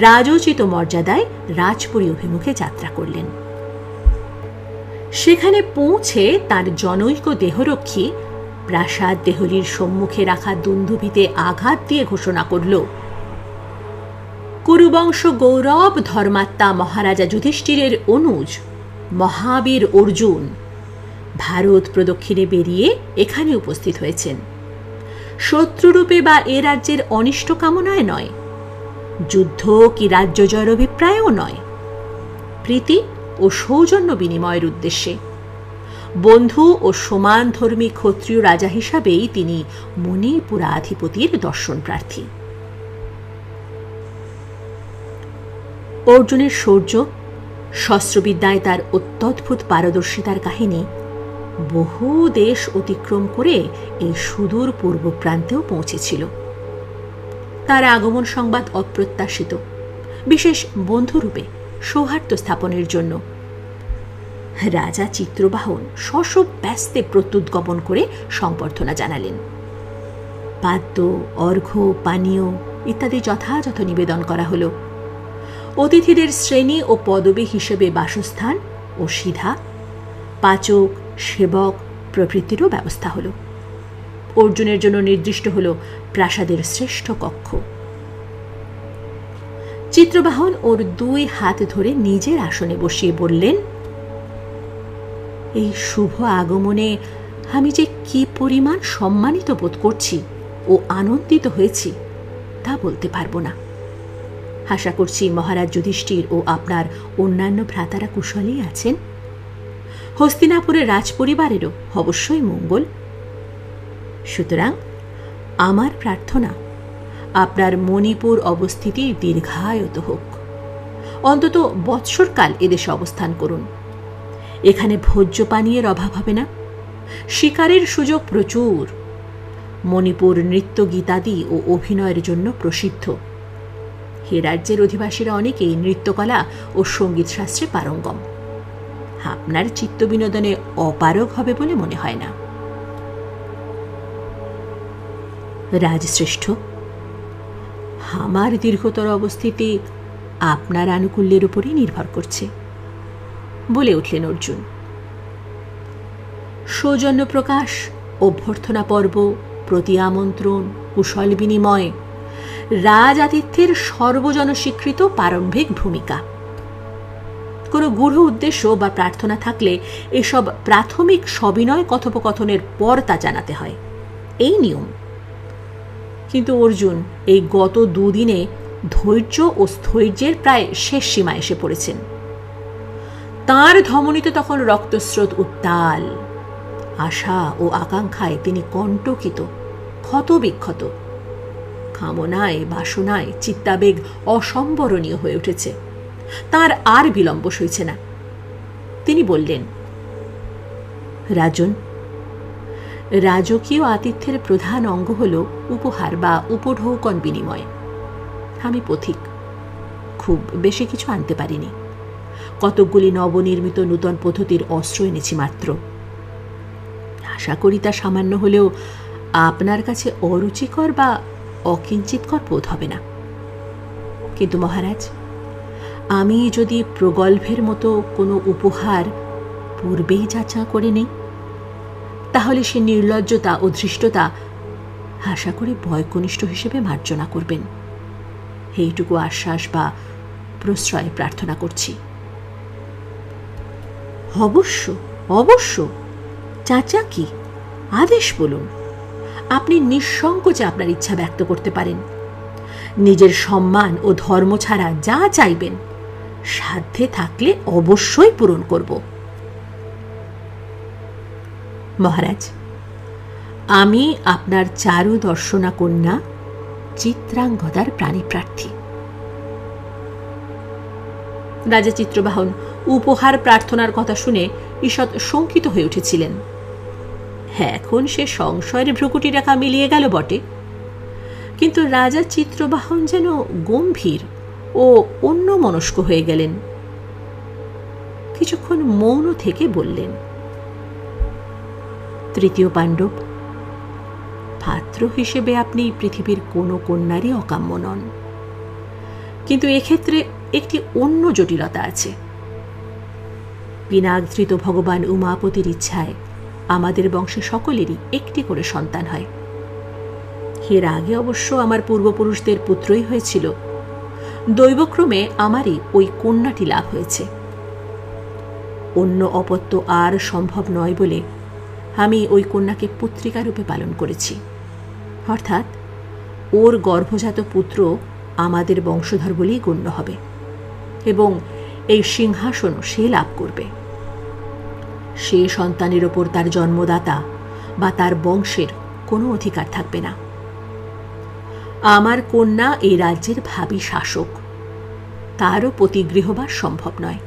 রাজোচিত মর্যাদায় রাজপুরী অভিমুখে যাত্রা করলেন। সেখানে পৌঁছে তার জনৈক দেহরক্ষী প্রাসাদ দেহলীর সম্মুখে রাখা দুন্দুভিতে আঘাত দিয়ে ঘোষণা করল, কুরুবংশ গৌরব ধর্মাত্মা মহারাজা যুধিষ্ঠিরের অনুজ মহাবীর অর্জুন ভারত প্রদক্ষিণে বেরিয়ে এখানে উপস্থিত হয়েছেন। শত্রুরূপে বা এ রাজ্যের অনিষ্ট কামনায় নয়, যুদ্ধ কি রাজ্য জয়ের অভিপ্রায়ও নয়, প্রীতি ও সৌজন্য বিনিময়ের উদ্দেশ্যে। বন্ধু ও সমানধর্মী ক্ষত্রিয় রাজা হিসাবেই তিনি মণিপুরাধিপতির দর্শন প্রার্থী। অর্জুনের শৌর্য, শস্ত্রবিদ্যায় তার অত্যদ্ভুত পারদর্শিতার কাহিনী বহু দেশ অতিক্রম করে এই সুদূর পূর্ব প্রান্তেও পৌঁছেছিল। তার আগমন সংবাদ অপ্রত্যাশিত, বিশেষ বন্ধুরূপে সৌহার্দ্য স্থাপনের জন্য। রাজা চিত্রবাহন শশব ব্যস্তে প্রত্যুদ্গমন করে সংবর্ধনা জানালেন। পাদ্য, অর্ঘ্য, পানীয় ইত্যাদি যথাযথ নিবেদন করা হল। অতিথিদের শ্রেণী ও পদবী হিসেবে বাসস্থান ও সিধা, পাচক, সেবক প্রভৃতিরও ব্যবস্থা হল। অর্জুনের জন্য নির্দিষ্ট হল প্রাসাদের শ্রেষ্ঠ কক্ষ। চিত্রবাহন ওর 2 হাত ধরে নিজের আসনে বসিয়ে বললেন, এই শুভ আগমনে আমি যে কি পরিমাণ সম্মানিত বোধ করছি ও আনন্দিত হয়েছি তা বলতে পারব না। আশা করছি মহারাজ যুধিষ্ঠির ও আপনার অন্যান্য ভ্রাতারা কুশলেই আছেন। হস্তিনাপুরের রাজপরিবারেরও অবশ্যই মঙ্গল। সুতরাং আমার প্রার্থনা, আপনার মণিপুর অবস্থিতি দীর্ঘায়িত হোক। অন্তত বৎসরকাল এদেশে অবস্থান করুন। এখানে ভোজ্য পানীয়ের অভাব হবে না, শিকারের সুযোগ প্রচুর। মণিপুর নৃত্য, গীতাদি ও অভিনয়ের জন্য প্রসিদ্ধ। এ রাজ্যের অধিবাসীরা অনেকেই নৃত্যকলা ও সঙ্গীত শাস্ত্রে পারঙ্গম। আপনার চিত্ত বিনোদনে অপারগ হবে বলে মনে হয় না। রাজশ্রেষ্ঠ, আমার দীর্ঘতর অবস্থিতি আপনার আনুকূল্যের উপরই নির্ভর করছে, বলে উঠলেন অর্জুন। সৌজন্য প্রকাশ, অভ্যর্থনা পর্ব, প্রতি আমন্ত্রণ, কুশল বিনিময় রাজ আতিথ্যের সর্বজনস্বীকৃত প্রারম্ভিক ভূমিকা। কোনো গূঢ় উদ্দেশ্য বা প্রার্থনা থাকলে এসব প্রাথমিক সবিনয় কথোপকথনের পর তা জানাতে হয়, এই নিয়ম। কিন্তু অর্জুন এই গত 2 দিনে ধৈর্য ও স্থৈর্যের প্রায় শেষ সীমা এসে পড়েছেন। তাঁর ধমনীতে তখন রক্তস্রোত উত্তাল। আশা ও আকাঙ্ক্ষায় তিনি কণ্টকিত, ক্ষতবিক্ষত। কামনায়, বাসনায় চিত্তাবেগ অসম্বরণীয় হয়ে উঠেছে। তার আর বিলম্ব সইছে না। তিনি বললেন, রাজন, রাজকীয় আতিথ্যের প্রধান অঙ্গ হল উপহার বা উপঢৌকন বিনিময়। আমি পথিক, খুব বেশি কিছু আনতে পারিনি। কতকগুলি নবনির্মিত নূতন পদ্ধতির অস্ত্র এনেছি মাত্র। আশা করি তা সামান্য হলেও আপনার কাছে অরুচিকর বা অকিঞ্চিতকর বোধ হবে না। কিন্তু মহারাজ, আমি যদি প্রগল্ভের মতো কোনো উপহার পূর্বেই যাচা করে নেই, তাহলে সে নির্লজ্জতা ও ধৃষ্টতা আশা করি বয়কনিষ্ঠ হিসেবে মার্জনা করবেন। এইটুকু আশ্বাস বা প্রশ্রয় প্রার্থনা করছি। অবশ্য অবশ্য, চাচা কি আদেশ বলুন। আপনি নিঃসংকোচে আপনার ইচ্ছা ব্যক্ত করতে পারেন। নিজের সম্মান ও ধর্ম ছাড়া যা চাইবেন সাধ্যে থাকলে অবশ্যই পূরণ করব। মহারাজ, আমি আপনার চারু দর্শনা কন্যা চিত্রাঙ্গদার প্রাণীপ্রার্থী। রাজা চিত্রবাহন উপহার প্রার্থনার কথা শুনে ঈষৎ শঙ্কিত হয়ে উঠেছিলেন। এখন সে সংশয়ের ভ্রুকুটি রেখা মিলিয়ে গেল বটে, কিন্তু রাজা চিত্রবাহন যেন গম্ভীর ও অন্যমনস্ক হয়ে গেলেন। কিছুক্ষণ মৌন থেকে বললেন, তৃতীয় পাণ্ডব, পাত্র হিসেবে আপনি পৃথিবীর কোনো কন্যারই অকাম্য নন। কিন্তু এক্ষেত্রে একটি অন্য জটিলতা আছে। পিনাকধৃত ভগবান উমাপতির ইচ্ছায় আমাদের বংশে সকলেরই একটি করে সন্তান হয়। এর আগে অবশ্য আমার পূর্বপুরুষদের পুত্রই হয়েছিল। দৈবক্রমে আমারই ওই কন্যাটি লাভ হয়েছে। অন্য অপত্য আর সম্ভব নয় বলে আমি ওই কন্যাকে পুত্রিকা রূপে পালন করেছি। অর্থাৎ ওর গর্ভজাত পুত্র আমাদের বংশধর বলেই গণ্য হবে এবং এই সিংহাসন সে লাভ করবে। সে সন্তানের ওপর তার জন্মদাতা বা তার বংশের কোনো অধিকার থাকবে না। আমার কন্যা এই রাজ্যের ভাবী শাসক, তারও পতিগৃহবাস সম্ভব নয়।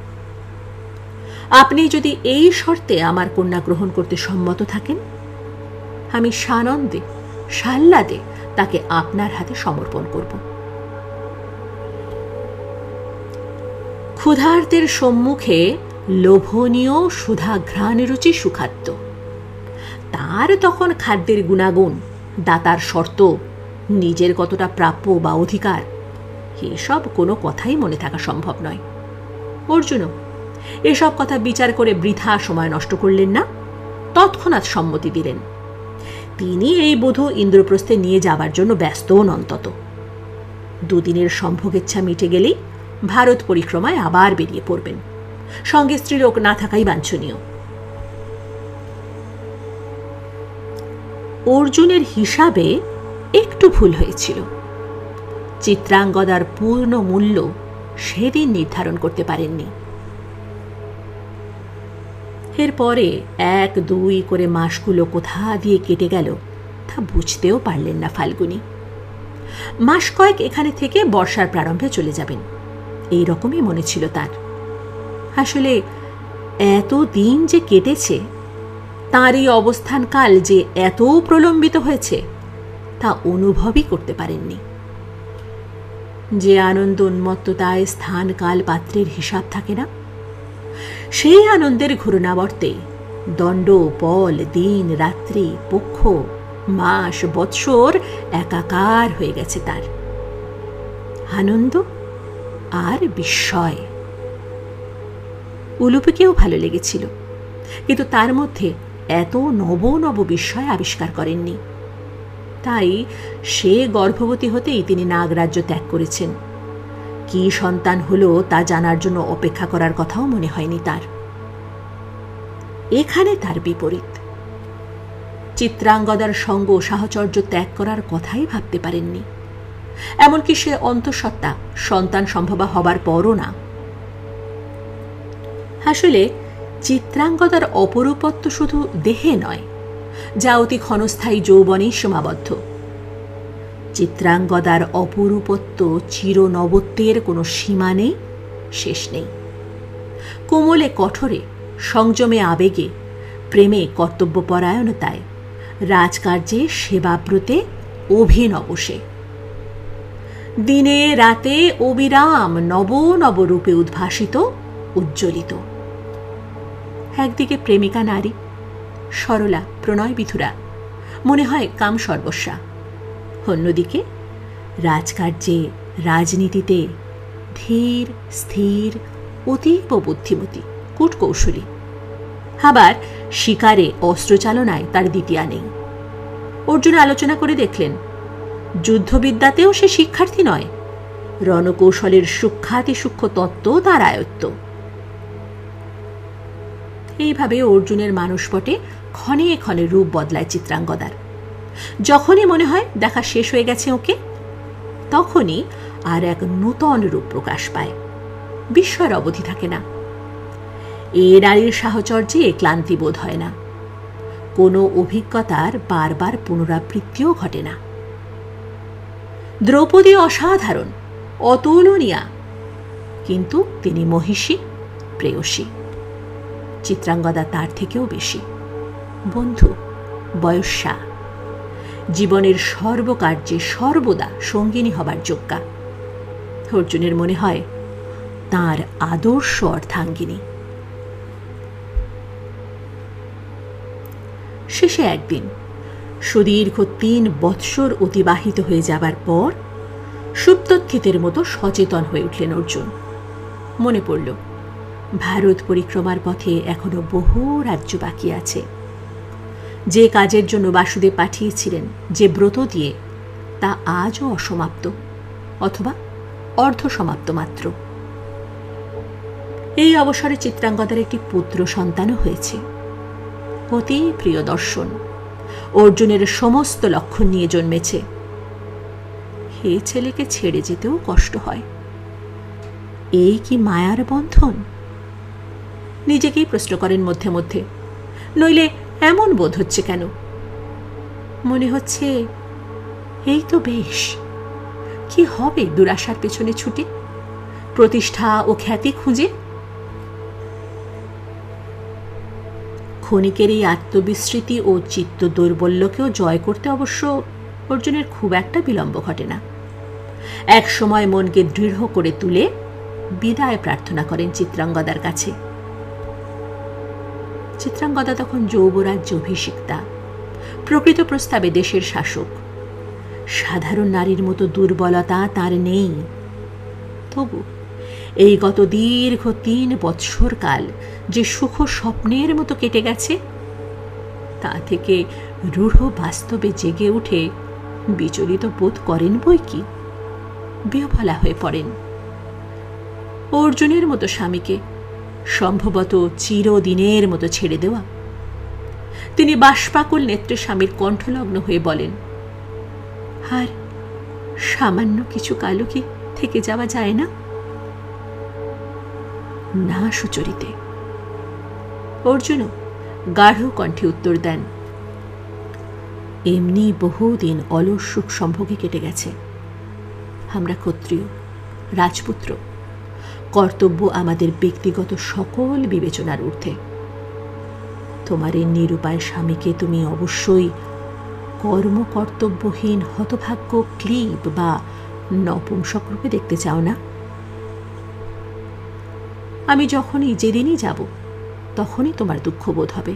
আপনি যদি এই শর্তে আমার কন্যা গ্রহণ করতে সম্মত থাকেন, আমি সানন্দে সাহ্লাদে তাকে আপনার হাতে সমর্পণ করব। ক্ষুধার্তের সম্মুখে লোভনীয় সুধাঘ্রাণ রুচি সুখাদ্য। তার তখন খাদ্যের গুণাগুণ, দাতার শর্ত, নিজের কতটা প্রাপ্য বা অধিকার, এসব কোনো কথাই মনে থাকা সম্ভব নয়। অর্জুনও এসব কথা বিচার করে বৃথা সময় নষ্ট করলেন না, তৎক্ষণাৎ সম্মতি দিলেন। তিনি এই বধূ ইন্দ্রপ্রস্থে নিয়ে যাবার জন্য ব্যস্তও নন তত। দুদিনের সম্ভোগেচ্ছা মিটে গেলেই ভারত পরিক্রমায় আবার বেরিয়ে পড়বেন। সঙ্গে স্ত্রীলোক না থাকাই বাঞ্ছনীয়। অর্জুনের হিসাবে একটু ভুল হয়েছিল। চিত্রাঙ্গদার পূর্ণ মূল্য সেদিন নির্ধারণ করতে পারেননি। এরপরে 1-2 করে মাসগুলো কোথা দিয়ে কেটে গেল তা বুঝতেও পারলেন না ফাল্গুনী। মাস কয়েক এখানে থেকে বর্ষার প্রারম্ভে চলে যাবেন, এই রকমই মনে ছিল তার। আসলে এত দিন যে কেটেছে, তাঁর এই অবস্থানকাল যে এত প্রলম্বিত হয়েছে তা অনুভবই করতে পারেননি। যে আনন্দ উন্মত্ততায় স্থান কাল পাত্রের হিসাব থাকে না, সেই আনন্দের ঘূর্ণাবর্তে দণ্ড, পল, দিন, রাত্রি, পক্ষ, মাস, বৎসর একাকার হয়ে গেছে তার। আনন্দ আর বিস্ময়। উলুপিকেও ভালো লেগেছিল, কিন্তু তার মধ্যে এত নব নব বিস্ময় আবিষ্কার করেননি। তাই সে গর্ভবতী হতেই তিনি নাগরাজ্য ত্যাগ করেছেন। কি সন্তান হলো তা জানার জন্য অপেক্ষা করার কথাও মনে হয়নি তার। এখানে তার বিপরীত। চিত্রাঙ্গদার সঙ্গ সাহচর্য ত্যাগ করার কথাই ভাবতে পারেননি। এমনকি সে অন্তঃসত্ত্বা সন্তান সম্ভবা হবার পরও না। আসলে চিত্রাঙ্গদার অপরূপত্ব শুধু দেহে নয়, যা অতি ক্ষণস্থায়ী যৌবনেই সীমাবদ্ধ। চিত্রাঙ্গদার অপরূপত্ব চিরনবত্বের কোনো সীমা নেই, শেষ নেই। কোমলে কঠোরে, সংযমে আবেগে, প্রেমে কর্তব্যপরায়ণতায়, রাজকার্যে সেবাব্রতে অভিনব সে। দিনে রাতে অবিরাম নব নব রূপে উদ্ভাসিত, উজ্জ্বলিত। একদিকে প্রেমিকা নারী, সরলা, প্রণয় বিধুরা, মনে হয় কাম সর্বস্বা। অন্যদিকে রাজকার্যে, রাজনীতিতে ধীর স্থির, অতীব বুদ্ধিমতী, কূটকৌশলী। আবার শিকারে, অস্ত্রচালনায় তার দ্বিতীয়া নেই। অর্জুন আলোচনা করে দেখলেন, যুদ্ধবিদ্যাতেও সে শিক্ষার্থী নয়, রণকৌশলের সূক্ষ্মাতিসূক্ষ্ম তত্ত্ব তার আয়ত্ত। এইভাবে অর্জুনের মানসপটে ক্ষণে ক্ষণে রূপ বদলায় চিত্রাঙ্গদার। যখনই মনে হয় দেখা শেষ হয়ে গেছে ওকে, তখনই আর এক নূতন রূপ প্রকাশ পায়। বিস্ময়ের অবধি থাকে না। এ নারীর সাহচর্যে ক্লান্তি বোধ হয় না। কোনো অভিজ্ঞতার বারবার পুনরাবৃত্তিও ঘটে না। দ্রৌপদী অসাধারণ, অতুলনীয়া, কিন্তু তিনি মহিষী, প্রেয়সী। চিত্রাঙ্গদা তার থেকেও বেশি বন্ধু, বয়স্যা, জীবনের সর্বকার্যে সর্বদা সঙ্গিনী হবার যোগ্যা। অর্জুনের মনে হয় তাঁর আদর্শ অর্ধাঙ্গিনী। শেষে একদিন সুদীর্ঘ 3 বৎসর অতিবাহিত হয়ে যাবার পর সুপ্তস্থিতের মতো সচেতন হয়ে উঠলেন অর্জুন। মনে পড়ল, ভারত পরিক্রমার পথে এখনো বহু রাজ্য বাকি আছে। যে কাজের জন্য বাসুদেব পাঠিয়েছিলেন, যে ব্রত দিয়ে, তা আজও অসমাপ্ত অথবা অর্ধসমাপ্ত মাত্র। এই অবসরে চিত্রাঙ্গদার একটি পুত্র সন্তানও হয়েছে। অতি প্রিয় দর্শন, অর্জুনের সমস্ত লক্ষণ নিয়ে জন্মেছে। হে ছেলেকে ছেড়ে যেতেও কষ্ট হয়। এই কি মায়ার বন্ধন? নিজেকেই প্রশ্ন করেন মধ্যে মধ্যে। নইলে এমন বোধ হচ্ছে কেন? মনে হচ্ছে এই তো বেশ। কি হবে দুরাশার পেছনে ছুটে, প্রতিষ্ঠা ও খ্যাতি খুঁজে? ক্ষণিকের এই আত্মবিস্মৃতি ও চিত্ত দৌর্বল্যকেও জয় করতে অবশ্য অর্জুনের খুব একটা বিলম্ব ঘটে না। এক সময় মনকে দৃঢ় করে তুলে বিদায় প্রার্থনা করেন চিত্রাঙ্গদার কাছে। চিত্রাঙ্গদা তখন যৌবরাজ্য অভিষিক্তা, প্রকৃত প্রস্তাবে দেশের শাসক। সাধারণ নারীর মতো দুর্বলতা তার নেই। তবু এই গত দীর্ঘ 3 বৎসর কাল যে সুখ স্বপ্নের মতো কেটে গেছে, তা থেকে রূঢ় বাস্তবে জেগে উঠে বিচলিত বোধ করেন বই কি, বিহ্বলা হয়ে পড়েন। অর্জুনের মতো স্বামীকে সম্ভবত চিরদিনের মতো ছেড়ে দেওয়া। তিনি বাষ্পাকুল নেত্রে স্বামীর কণ্ঠলগ্ন হয়ে বলেন, আর সামান্য কিছু কালও কি থেকে যাওয়া যায় না? না সুচরিতে। অর্জুনও গাঢ় কণ্ঠে উত্তর দেন, এমনি বহুদিন অলস সুখ সম্ভোগে কেটে গেছে। আমরা ক্ষত্রিয়, রাজপুত্র, কর্তব্য আমাদের ব্যক্তিগত সকল বিবেচনার ঊর্ধ্বে। তোমার এই নিরুপায় স্বামীকে তুমি অবশ্যই কর্মকর্তব্যহীন হতভাগ্য ক্লীব বা নপুংসক রূপে দেখতে চাও না? আমি যেদিনই যাব তখনই তোমার দুঃখ বোধ হবে।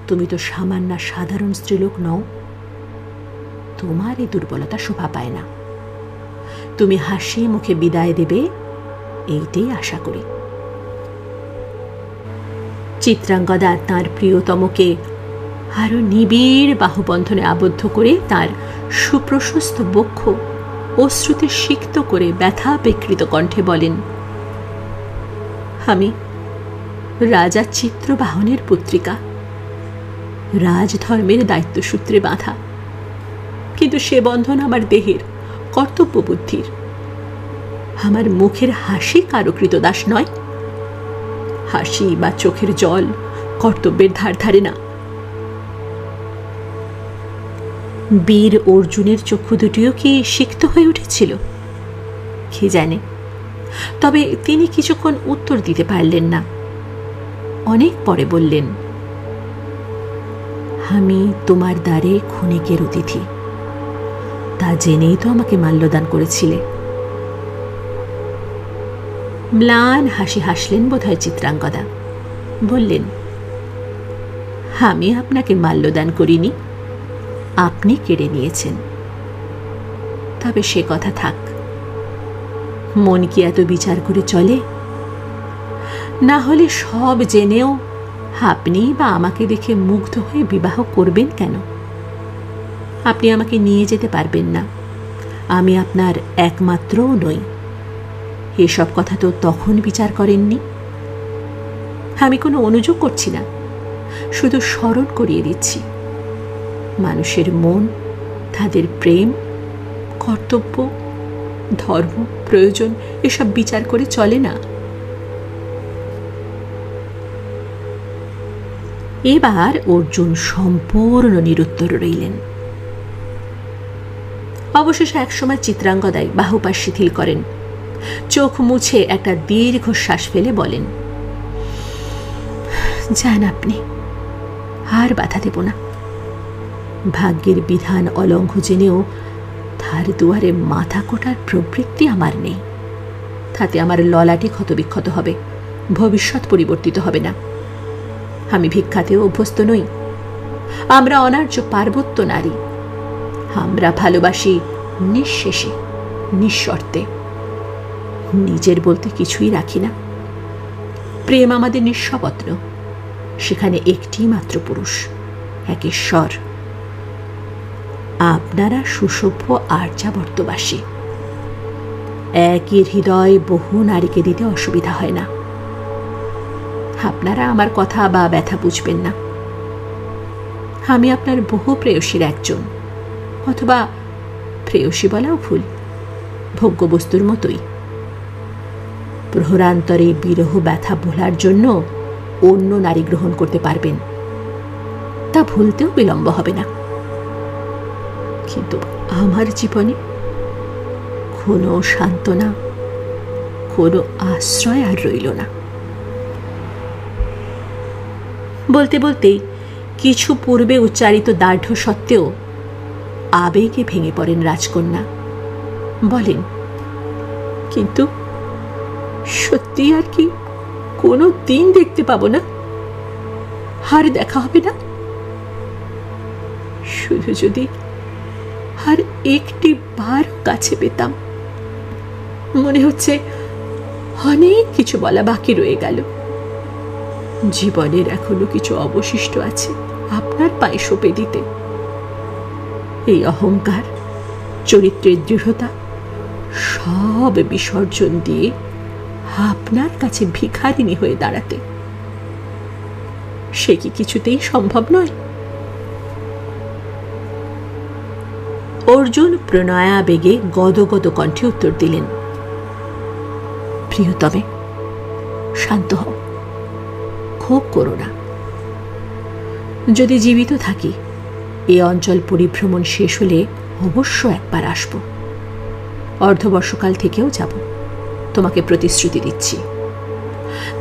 তুমি তো সামান্য সাধারণ স্ত্রীলোক নও। তোমার এই দুর্বলতা শোভা পায় না। তুমি হাসি মুখে বিদায় দেবে, এইটাই আশা করি। চিত্রাঙ্গদা তাঁর প্রিয়তমকে আরো নিবিড় বাহুবন্ধনে আবদ্ধ করে তার সুপ্রশস্ত বক্ষ অশ্রুতে সিক্ত করে ব্যথা বিকৃত কণ্ঠে বলেন, আমি রাজা চিত্রবাহনের পুত্রিকা, রাজধর্মের দায়িত্বসূত্রে বাঁধা। কিন্তু সে বন্ধন আমার দেহের, কর্তব্য বুদ্ধির। আমার মুখের হাসি কারো কৃতদাস নয়। হাসি বা চোখের জল কর্তব্যের ধার ধারে না। বীর অর্জুনের চক্ষু দুটিও কি সিক্ত হয়ে উঠেছিল? কে জানে। তবে তিনি কিছুক্ষণ উত্তর দিতে পারলেন না। অনেক পরে বললেন, আমি তোমার দ্বারে ক্ষণিকের অতিথি, তা জেনেই তো আমাকে মাল্যদান করেছিলে। ম্লান হাসি হাসলেন বোধহয় চিত্রাঙ্গদা। বললেন, আমি আপনাকে মাল্যদান করিনি, আপনি কেড়ে নিয়েছেন। তবে সে কথা থাক। মন কি এত বিচার করে চলে? না হলে সব জেনেও আপনি বা আমাকে দেখে মুগ্ধ হয়ে বিবাহ করবেন কেন? আপনি আমাকে নিয়ে যেতে পারবেন না, আমি আপনার একমাত্রও নই। এসব কথা তো তখন বিচার করেননি। আমি কোনো অনুযোগ করছি না, শুধু স্মরণ করিয়ে দিচ্ছি। মানুষের মন, তাদের প্রেম, কর্তব্য, ধর্ম, প্রয়োজন এসব বিচার করে চলে না। এবার অর্জুন সম্পূর্ণ নিরুত্তর রইলেন। অবশেষে একসময় চিত্রাঙ্গদাই বাহুপাশ শিথিল করেন, চোখ মুছে একটা দীর্ঘশ্বাস ফেলে বলেন, যান আপনি, আর বাধা দেব না। ভাগ্যের বিধান অলঙ্ঘ জেনেও তার দুয়ারে মাথা কোটার প্রবৃত্তি আমার নেই। তাতে আমার ললাটে ক্ষতবিক্ষত হবে, ভবিষ্যৎ পরিবর্তিত হবে না। আমি ভিক্ষাতেও অভ্যস্ত নই, আমরা অনার্য পার্বত্য নারী। আমরা ভালোবাসি নিঃশেষে, নিঃশর্তে। নিজের বলতে কিছুই রাখি না। প্রেম আমাদের নিঃস্বপত্র, সেখানে একটি মাত্র পুরুষ, এক ঈশ্বর। আপনারা সুসভ্য আর্যাবর্তবাসী। একই হৃদয় বহু নারীকে দিতে অসুবিধা হয় না। আপনারা আমার কথা বা ব্যথা বুঝবেন না। আমি আপনার বহু প্রেয়সীর একজন, অথবা প্রেয়সী বলাও ভুল, ভোগ্যবস্তুর মতোই। প্রহরান্তরে বিরহ ব্যথা ভোলার জন্য অন্য নারী গ্রহণ করতে পারবেন, তা ভুলতেও বিলম্ব হবে না। কিন্তু আমার জীবনে কোনো সান্ত্বনা, কোনো আশ্রয় আর রইল না। বলতে বলতেই কিছু পূর্বে উচ্চারিত দার্ঢ্য সত্ত্বেও আবেগে ভেঙে পড়েন রাজকন্যা। বলেন, কিন্তু সত্যি আর কি কোনো দিন দেখতে পাবো না? আর দেখা হবে না? শুধু যদি আর একটি বার কাছে পেতাম। মনে হচ্ছে অনেক কিছু বলা বাকি রয়ে গেল। জীবনের এখনো কিছু অবশিষ্ট আছে আপনার পায়ে সঁপে দিতে। এই অহংকার, চরিত্রের দৃঢ়তা সব বিসর্জন দিয়ে আপনার কাছে ভিখারিণী হয়ে দাঁড়াতে। সে কি কিছুতেই সম্ভব নয়? অর্জুন প্রণয়াবেগে গদগদ কণ্ঠে উত্তর দিলেন, প্রিয়তমে, শান্ত হও, ক্ষোভ করো না। যদি জীবিত থাকি, এ অঞ্চল পরিভ্রমণ শেষ হলে অবশ্য একবার আসব। অর্ধবর্ষকাল থেকেও যাব, তোমাকে প্রতিশ্রুতি দিচ্ছি।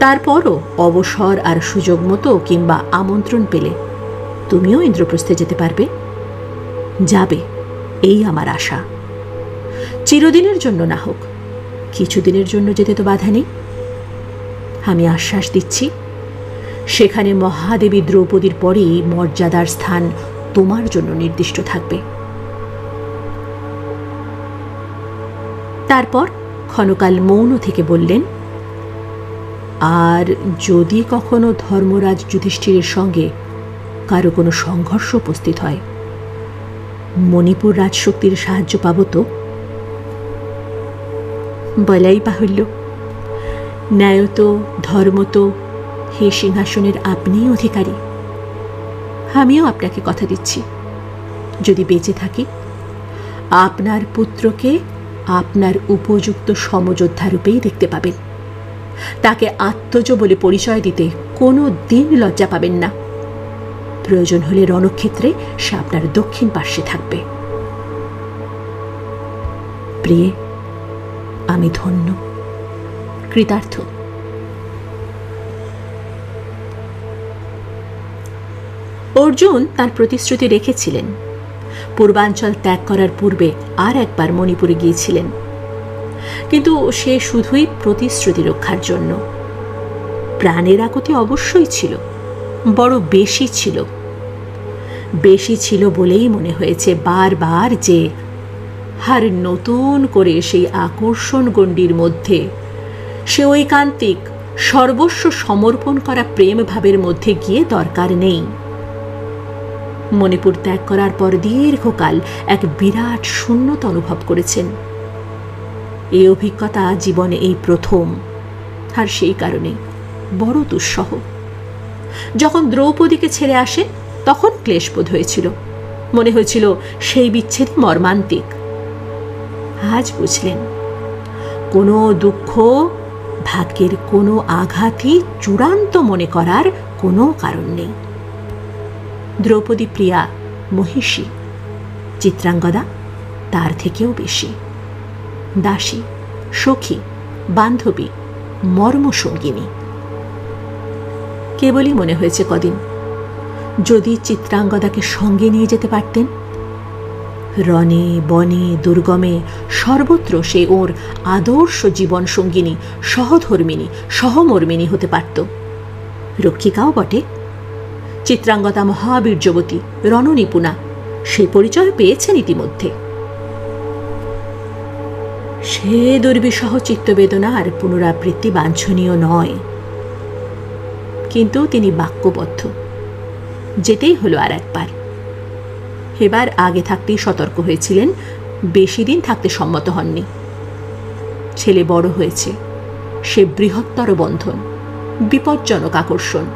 তারপরও অবসর আর সুযোগ মতো কিংবা আমন্ত্রণ পেলে তুমিও ইন্দ্রপ্রস্থে যেতে পারবে। যাবে, এই আমার আশা। চিরদিনের জন্য না হোক, কিছুদিনের জন্য যেতে তো বাধা নেই। আমি আশ্বাস দিচ্ছি, সেখানে মহাদেবী দ্রৌপদীর পরেই মর্যাদার স্থান তোমার জন্য নির্দিষ্ট থাকবে। তারপর ক্ষণকাল মৌন থেকে বললেন, আর যদি কখনো ধর্মরাজ যুধিষ্ঠিরের সঙ্গে কারো কোনো সংঘর্ষ উপস্থিত হয়, মণিপুর রাজশক্তির সাহায্য পাব তো? বলাই বাহুল্য, ন্যায়ত ধর্মত হে সিংহাসনের আপনিই অধিকারী। আমিও আপনাকে কথা দিচ্ছি, যদি বেঁচে থাকি, আপনার পুত্রকে আপনার উপযুক্ত সমযোদ্ধা রূপেই দেখতে পাবেন। তাকে আত্মজ বলে পরিচয় দিতে কোনো দিন লজ্জা পাবেন না। প্রয়োজন হলে রণক্ষেত্রে সে আপনার দক্ষিণ পার্শ্বে থাকবে। প্রিয়ে, আমি ধন্য, কৃতার্থ। অর্জুন তার প্রতিশ্রুতি রেখেছিলেন। পূর্বাঞ্চল ত্যাগ করার পূর্বে আর একবার মণিপুরে গিয়েছিলেন, কিন্তু সে শুধুই প্রতিশ্রুতি রক্ষার জন্য। প্রাণের আকুতি অবশ্যই ছিল, বড় বেশি ছিল। বেশি ছিল বলেই মনে হয়েছে বারবার যে আর নতুন করে সেই আকর্ষণ গণ্ডির মধ্যে সে ঐকান্তিক সর্বস্ব সমর্পণ করা প্রেম ভাবের মধ্যে গিয়ে দরকার নেই। মণিপুর ত্যাগ করার পর দীর্ঘকাল এক বিরাট শূন্যতা অনুভব করেছেন। এই অভিজ্ঞতা জীবনে এই প্রথম, আর সেই কারণে বড় দুঃসহ। যখন দ্রৌপদীকে ছেড়ে আসে তখন ক্লেশবোধ হয়েছিল, মনে হয়েছিল সেই বিচ্ছেদ মর্মান্তিক। আজ বুঝলেন, কোনো দুঃখ, ভাগ্যের কোনো আঘাতই চূড়ান্ত মনে করার কোনো কারণ নেই। দ্রৌপদী প্রিয়া মহিষী, চিত্রাঙ্গদা তার থেকেও বেশি। দাসী, সখী, বান্ধবী, মর্মসঙ্গিনী। কেবলই মনে হয়েছে কদিন, যদি চিত্রাঙ্গদাকে সঙ্গে নিয়ে যেতে পারতেন। রণে বনে দুর্গমে সর্বত্র সে ওর আদর্শ জীবন সঙ্গিনী, সহধর্মিনী, সহমর্মিনী হতে পারত। রক্ষিকাও বটে। চিত্রাঙ্গদা মহাবীর্যবতী, রণনিপুণা, সে পরিচয় পেয়েছেন ইতিমধ্যে। সে দুর্বিষহ চিত্তবেদনার পুনরাবৃত্তি বাঞ্ছনীয় নয়, কিন্তু তিনি বাক্যবদ্ধ, যেতেই হলো আর একবার। এবার আগে থাকতেই সতর্ক হয়েছিলেন, বেশি দিন থাকতে সম্মত হননি। ছেলে বড় হয়েছে, সে বৃহত্তর বন্ধন, বিপজ্জনক আকর্ষণ।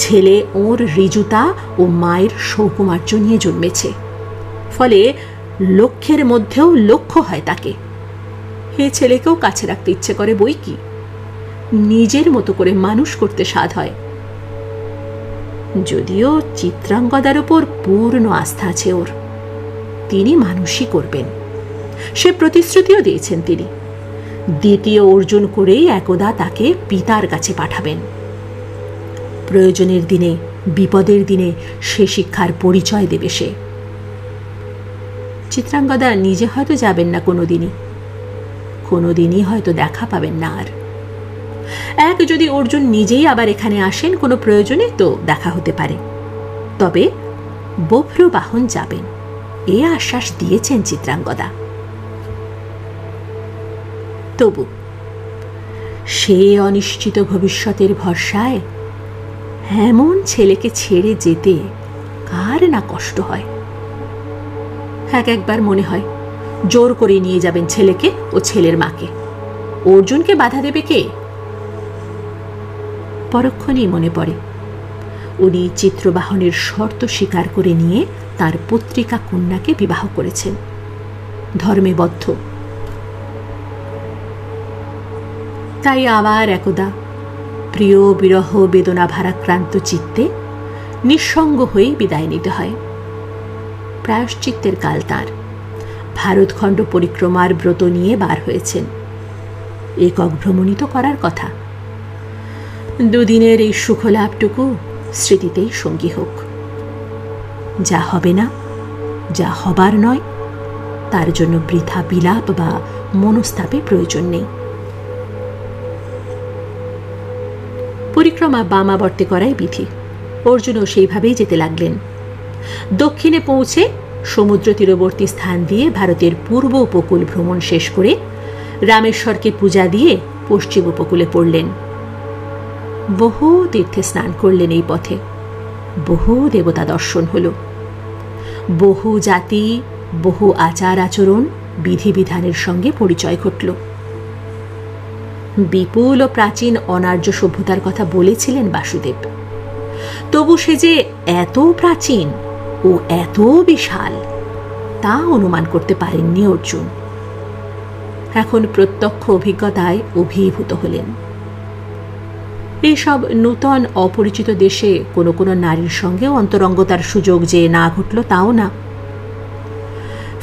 ছেলে ওর ঋজুতা ও মায়ের সৌকুমার্য নিয়ে জন্মেছে, ফলে লক্ষ্যের মধ্যেও লক্ষ্য হয় তাকে। এ ছেলেকেও কাছে রাখতে ইচ্ছে করে বই কি, নিজের মতো করে মানুষ করতে সাধ হয়। যদিও চিত্রাঙ্গদার উপর পূর্ণ আস্থা আছে ওর, তিনি মানুষই করবেন, সে প্রতিশ্রুতিও দিয়েছেন তিনি। দ্বিতীয় অর্জুন করেই একদা তাকে পিতার কাছে পাঠাবেন। প্রয়োজনের দিনে, বিপদের দিনে সে শিক্ষার পরিচয় দেবে সে। চিত্রাঙ্গদা নিজে হয়তো যাবেন না কোনোদিনই হয়তো দেখা পাবেন না আর। যদি অর্জুন নিজেই আবার এখানে আসেন কোনো প্রয়োজনে, তো দেখা হতে পারে। তবে বভ্র বাহন যাবেন, এ আশ্বাস দিয়েছেন চিত্রাঙ্গদা। তবু সে অনিশ্চিত ভবিষ্যতের ভরসায় এমন ছেলেকে ছেড়ে যেতে কার না কষ্ট হয়। একবার মনে হয় জোর করে নিয়ে যাবেন ছেলেকে ও ছেলের মাকে। অর্জুনকে বাধা দেবে কে? পরক্ষণেই মনে পড়ে, উনি চিত্রবাহনের শর্ত স্বীকার করে নিয়ে তার পত্রিকা কন্যাকে বিবাহ করেছেন, ধর্মে বদ্ধ। তাই আবার একদা প্রিয় বিরহ বেদনা ভারাক্রান্ত চিত্তে নিঃসঙ্গ হয়ে বিদায় নিতে হয়। প্রায়শ্চিত্তের কাল তাঁর। ভারতখণ্ড পরিক্রমার ব্রত নিয়ে বার হয়েছেন। একক ভ্রমণই তো করার কথা। দুদিনের এই সুখলাভটুকু স্মৃতিতেই সঙ্গী হোক। যা হবে না, যা হবার নয়, তার জন্য বৃথা বিলাপ বা মনস্তাপে প্রয়োজন নেই। পরিক্রমা বামাবর্তে করাই বিধি। অর্জুনও সেইভাবেই যেতে লাগলেন। দক্ষিণে পৌঁছে সমুদ্র তীরবর্তী স্থান দিয়ে ভারতের পূর্ব উপকূল ভ্রমণ শেষ করে রামেশ্বরকে পূজা দিয়ে পশ্চিম উপকূলে পড়লেন। বহু তীর্থে স্নান করলেন এই পথে, বহু দেবতা দর্শন হল, বহু জাতি, বহু আচার আচরণ, বিধিবিধানের সঙ্গে পরিচয় ঘটল। বিপুল ও প্রাচীন অনার্য সভ্যতার কথা বলেছিলেন বাসুদেব। তবু সে যে এত প্রাচীন ও এত বিশাল, তা অনুমান করতে পারেননি অর্জুন। এখন প্রত্যক্ষ অভিজ্ঞতায় অভিভূত হলেন। এইসব নূতন অপরিচিত দেশে কোনো কোনো নারীর সঙ্গেও অন্তরঙ্গতার সুযোগ যে না ঘটল তাও না।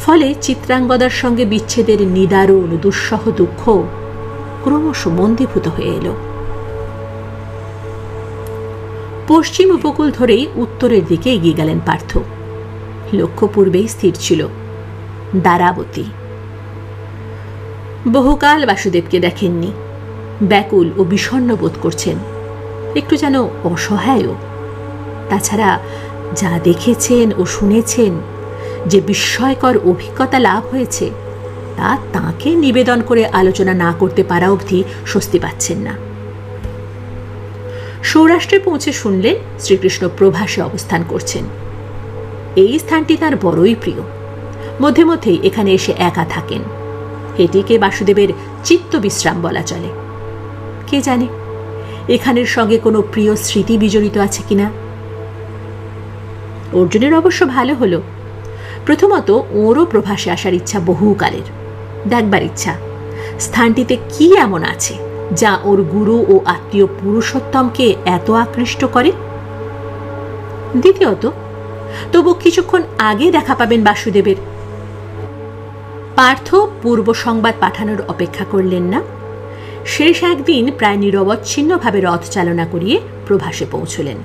ফলে চিত্রাঙ্গদার সঙ্গে বিচ্ছেদের নিদারুণ দুঃসহ দুঃখ ক্রমশ মন্দীভূত হয়ে এলো। পশ্চিম উপকূল ধরেই উত্তরের দিকে এগিয়ে গেলেন পার্থ। লক্ষ্য পূর্বেই স্থির ছিল, দ্বারাবতী। বহুকাল বাসুদেবকে দেখেননি, ব্যাকুল ও বিষণ্ণ বোধ করছেন, একটু যেন অসহায়ও। তাছাড়া যা দেখেছেন ও শুনেছেন, যে বিস্ময়কর অভিজ্ঞতা লাভ হয়েছে, তা তাঁকে নিবেদন করে আলোচনা না করতে পারা অবধি স্বস্তি পাচ্ছেন না। সৌরাষ্ট্রে পৌঁছে শুনলেন শ্রীকৃষ্ণ প্রভাসে অবস্থান করছেন। এই স্থানটি তার বড়ই প্রিয়। মধ্যে মধ্যেই এখানে এসে একা থাকেন। এটিকে বাসুদেবের চিত্ত বিশ্রাম বলা চলে। কে জানে এখানের সঙ্গে কোনো প্রিয় স্মৃতি বিজড়িত আছে কিনা। অর্জুনের অবশ্য ভালো হলো। প্রথমত ওরও প্রভাসে আসার ইচ্ছা বহুকালের, দেখবার ইচ্ছা স্থানটিতে কি এমন আছে যা ওর গুরু ও আত্মীয় পুরুষোত্তমকে এত আকৃষ্ট করে। দ্বিতীয়ত, তবু কিছুক্ষণ আগে দেখা পাবেন বাসুদেবের। পার্থ পূর্ব সংবাদ পাঠানোর অপেক্ষা করলেন না। শেষ একদিন প্রায় নিরবচ্ছিন্নভাবে রথ চালনা করিয়ে প্রভাসে পৌঁছলেন।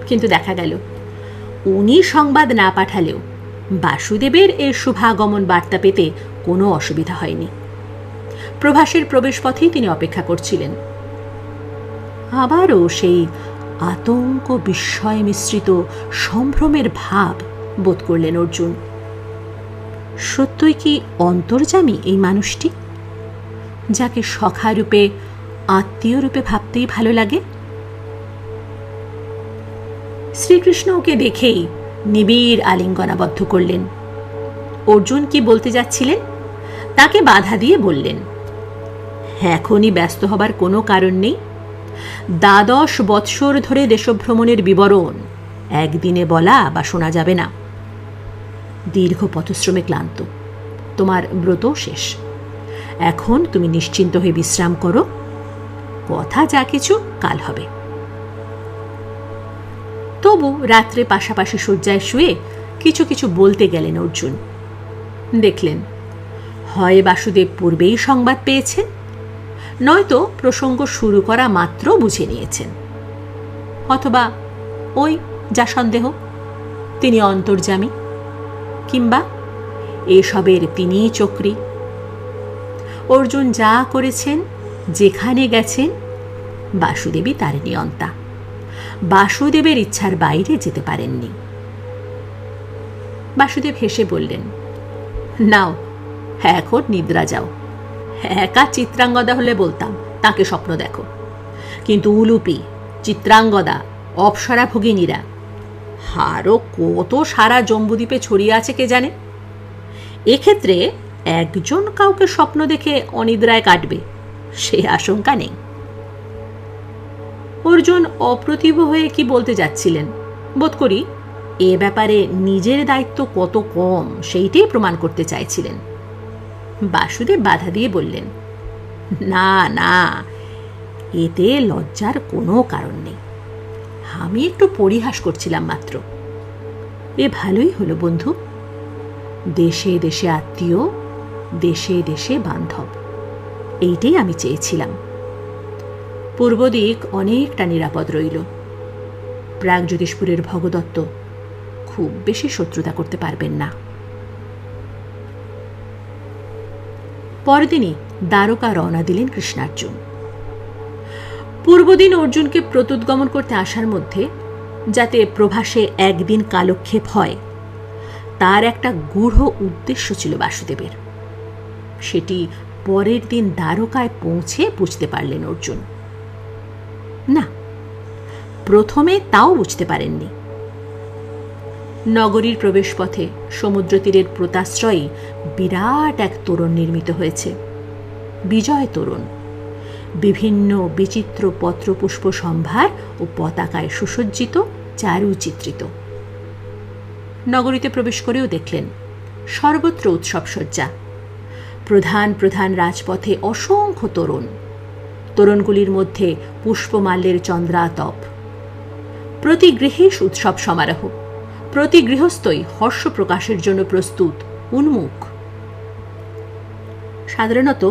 কিন্তু দেখা গেল উনি সংবাদ না পাঠালেও বাসুদেবের এর শুভাগমন বার্তা পেতে কোনো অসুবিধা হয়নি। প্রভাসের প্রবেশ পথেই তিনি অপেক্ষা করছিলেন। আবারও সেই আতঙ্ক বিস্ময় মিশ্রিত সম্ভ্রমের ভাব বোধ করলেন অর্জুন। সত্যই কি অন্তর্যামী এই মানুষটি, যাকে সখা রূপে আত্মীয় রূপে ভাবতেই ভালো লাগে? শ্রীকৃষ্ণ ওকে দেখেই নিবিড় আলিঙ্গনাবদ্ধ করলেন। অর্জুন কি বলতে যাচ্ছিলেন তাকে বাধা দিয়ে বললেন, এখনই ব্যস্ত হবার কোনো কারণ নেই। 12 বৎসর ধরে দেশভ্রমণের বিবরণ একদিনে বলা বা শোনা যাবে না। দীর্ঘ পথশ্রমে ক্লান্ত, তোমার ব্রতও শেষ। এখন তুমি নিশ্চিন্ত হয়ে বিশ্রাম করো, কথা যা কিছু কাল হবে। তবু রাত্রে পাশাপাশি শয্যায় শুয়ে কিছু কিছু বলতে গেলেন অর্জুন। দেখলেন হয় বাসুদেব পূর্বেই সংবাদ পেয়েছেন, নয়তো প্রসঙ্গ শুরু করা মাত্র বুঝে নিয়েছেন, অথবা ওই যা সন্দেহ তিনি অন্তর্যামী, কিংবা এসবের তিনিই চক্রী। অর্জুন যা করেছেন, যেখানে গেছেন, বাসুদেবই তার নিয়ন্তা। বাসুদেবের ইচ্ছার বাইরে যেতে পারেননি। বাসুদেব হেসে বললেন, নাও এখন নিদ্রা যাও। একা চিত্রাঙ্গদা হলে বলতাম তাকে স্বপ্ন দেখো, কিন্তু উলুপি, চিত্রাঙ্গদা, অপ্সরা ভগিনীরা আরও কত সারা জম্বুদ্বীপে ছড়িয়ে আছে কে জানে। এক্ষেত্রে একজন কাউকে স্বপ্ন দেখে অনিদ্রায় কাটবে সে আশঙ্কা নেই। অর্জুন অপ্রতিভ হয়ে কি বলতে যাচ্ছিলেন বোধ করি এ ব্যাপারে নিজের দায়িত্ব কত কম সেইটাই প্রমাণ করতে চাইছিলেন। বাসুদেব বাধা দিয়ে বললেন, না না, এতে লজ্জার কোনো কারণ নেই। আমি একটু পরিহাস করছিলাম মাত্র। এ ভালোই হলো বন্ধু, দেশে দেশে আত্মীয়, দেশে দেশে বান্ধব, এইটাই আমি চেয়েছিলাম। পূর্ব দিক অনেকটা নিরাপদ রইল। প্রাগজ্যোতিষপুরের ভগদত্ত খুব বেশি শত্রুতা করতে পারবেন না। পরদিনই দ্বারকা রওনা দিলেন কৃষ্ণার্জুন। পূর্বদিন অর্জুনকে প্রত্যুৎগমন করতে আসার মধ্যে যাতে প্রভাসে একদিন কালক্ষেপ হয়, তার একটা গূঢ় উদ্দেশ্য ছিল বাসুদেবের। সেটি পরের দিন দ্বারকায় পৌঁছে বুঝতে পারলেন অর্জুন। না, প্রথমে তাও বুঝতে পারেননি। নগরীর প্রবেশপথে সমুদ্র তীরের প্রতাশ্রয়ে বিরাট এক তোরণ নির্মিত হয়েছে, বিজয় তোরণ। বিভিন্ন বিচিত্র পত্রপুষ্প সম্ভার ও পতাকায় সুসজ্জিত, চারুচিত্রিত। নগরীতে প্রবেশ করেও দেখলেন সর্বত্র উৎসবসজ্জা। প্রধান প্রধান রাজপথে অসংখ্য তোরণ, তোরণগুলির মধ্যে পুষ্পমাল্যের চন্দ্রাতপ। প্রতি গৃহে উৎসব সমারোহ, প্রতি গৃহস্থই হর্ষ প্রকাশের জন্য প্রস্তুত, উন্মুখ। সাধারণত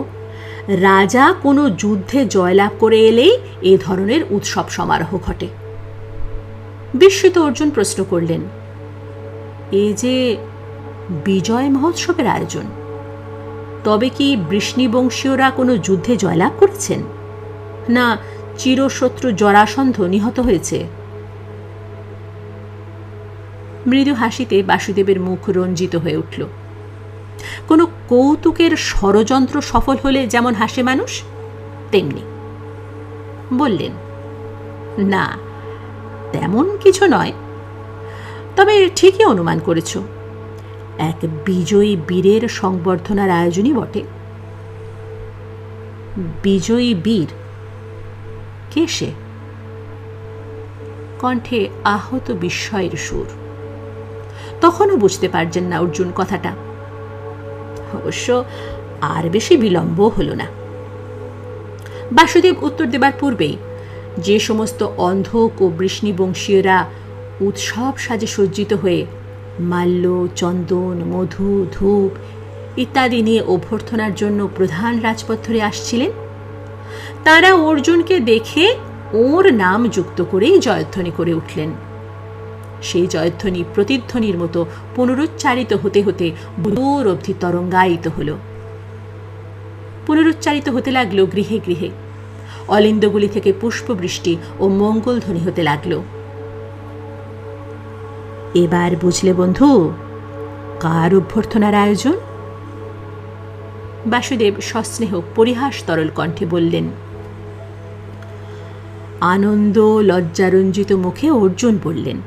রাজা কোনো যুদ্ধে জয়লাভ করে এলেই এ ধরনের উৎসব সমারোহ ঘটে। বিস্মিত অর্জুন প্রশ্ন করলেন, এ যে বিজয় মহোৎসবের আয়োজন, তবে কি বৃষ্ণিবংশীয়রা কোনো যুদ্ধে জয়লাভ করেছেন, না চিরশত্রু জরাসন্ধ নিহত হয়েছে? মৃদু হাসিতে বাসুদেবের মুখ রঞ্জিত হয়ে উঠল। কোনো কৌতুকের ষড়যন্ত্র সফল হলে যেমন হাসে মানুষ, তেমনি। বললেন, না তেমন কিছু নয়, তবে ঠিকই অনুমান করেছ, এক বিজয়ী বীরের সংবর্ধনার আয়োজনই বটে। বিজয়ী বীর কে সে? কণ্ঠে আহত বিস্ময়ের সুর। তখনও বুঝতে পারছেন না অর্জুন কথাটা। অবশ্য আর বেশি বিলম্ব হল না। বাসুদেব উত্তর দেবার পূর্বেই যে সমস্ত অন্ধক ও বৃষ্ণিবংশীয়রা উৎসব সাজে সজ্জিত হয়ে মাল্য, চন্দন, মধু, ধূপ ইত্যাদি নিয়ে অভ্যর্থনার জন্য প্রধান রাজপথ ধরে আসছিলেন, তারা অর্জুনকে দেখে ওর নাম যুক্ত করেই জয়ধ্বনি করে উঠলেন। সেই জয়ধ্বনি প্রতিধ্বনির মতো পুনরুচ্চারিত হতে হতে দূর অবধি তরঙ্গায়িত হল। পুনরুচ্চারিত হতে লাগলো গৃহে গৃহে। অলিন্দগুলি থেকে পুষ্পবৃষ্টি ও মঙ্গলধ্বনি হতে লাগল। এবার বুঝলে বন্ধু কার অভ্যর্থনার আয়োজন? বাসুদেব সস্নেহ পরিহাস তরল কণ্ঠে বললেন। আনন্দ লজ্জারঞ্জিত মুখে অর্জুন বললেন,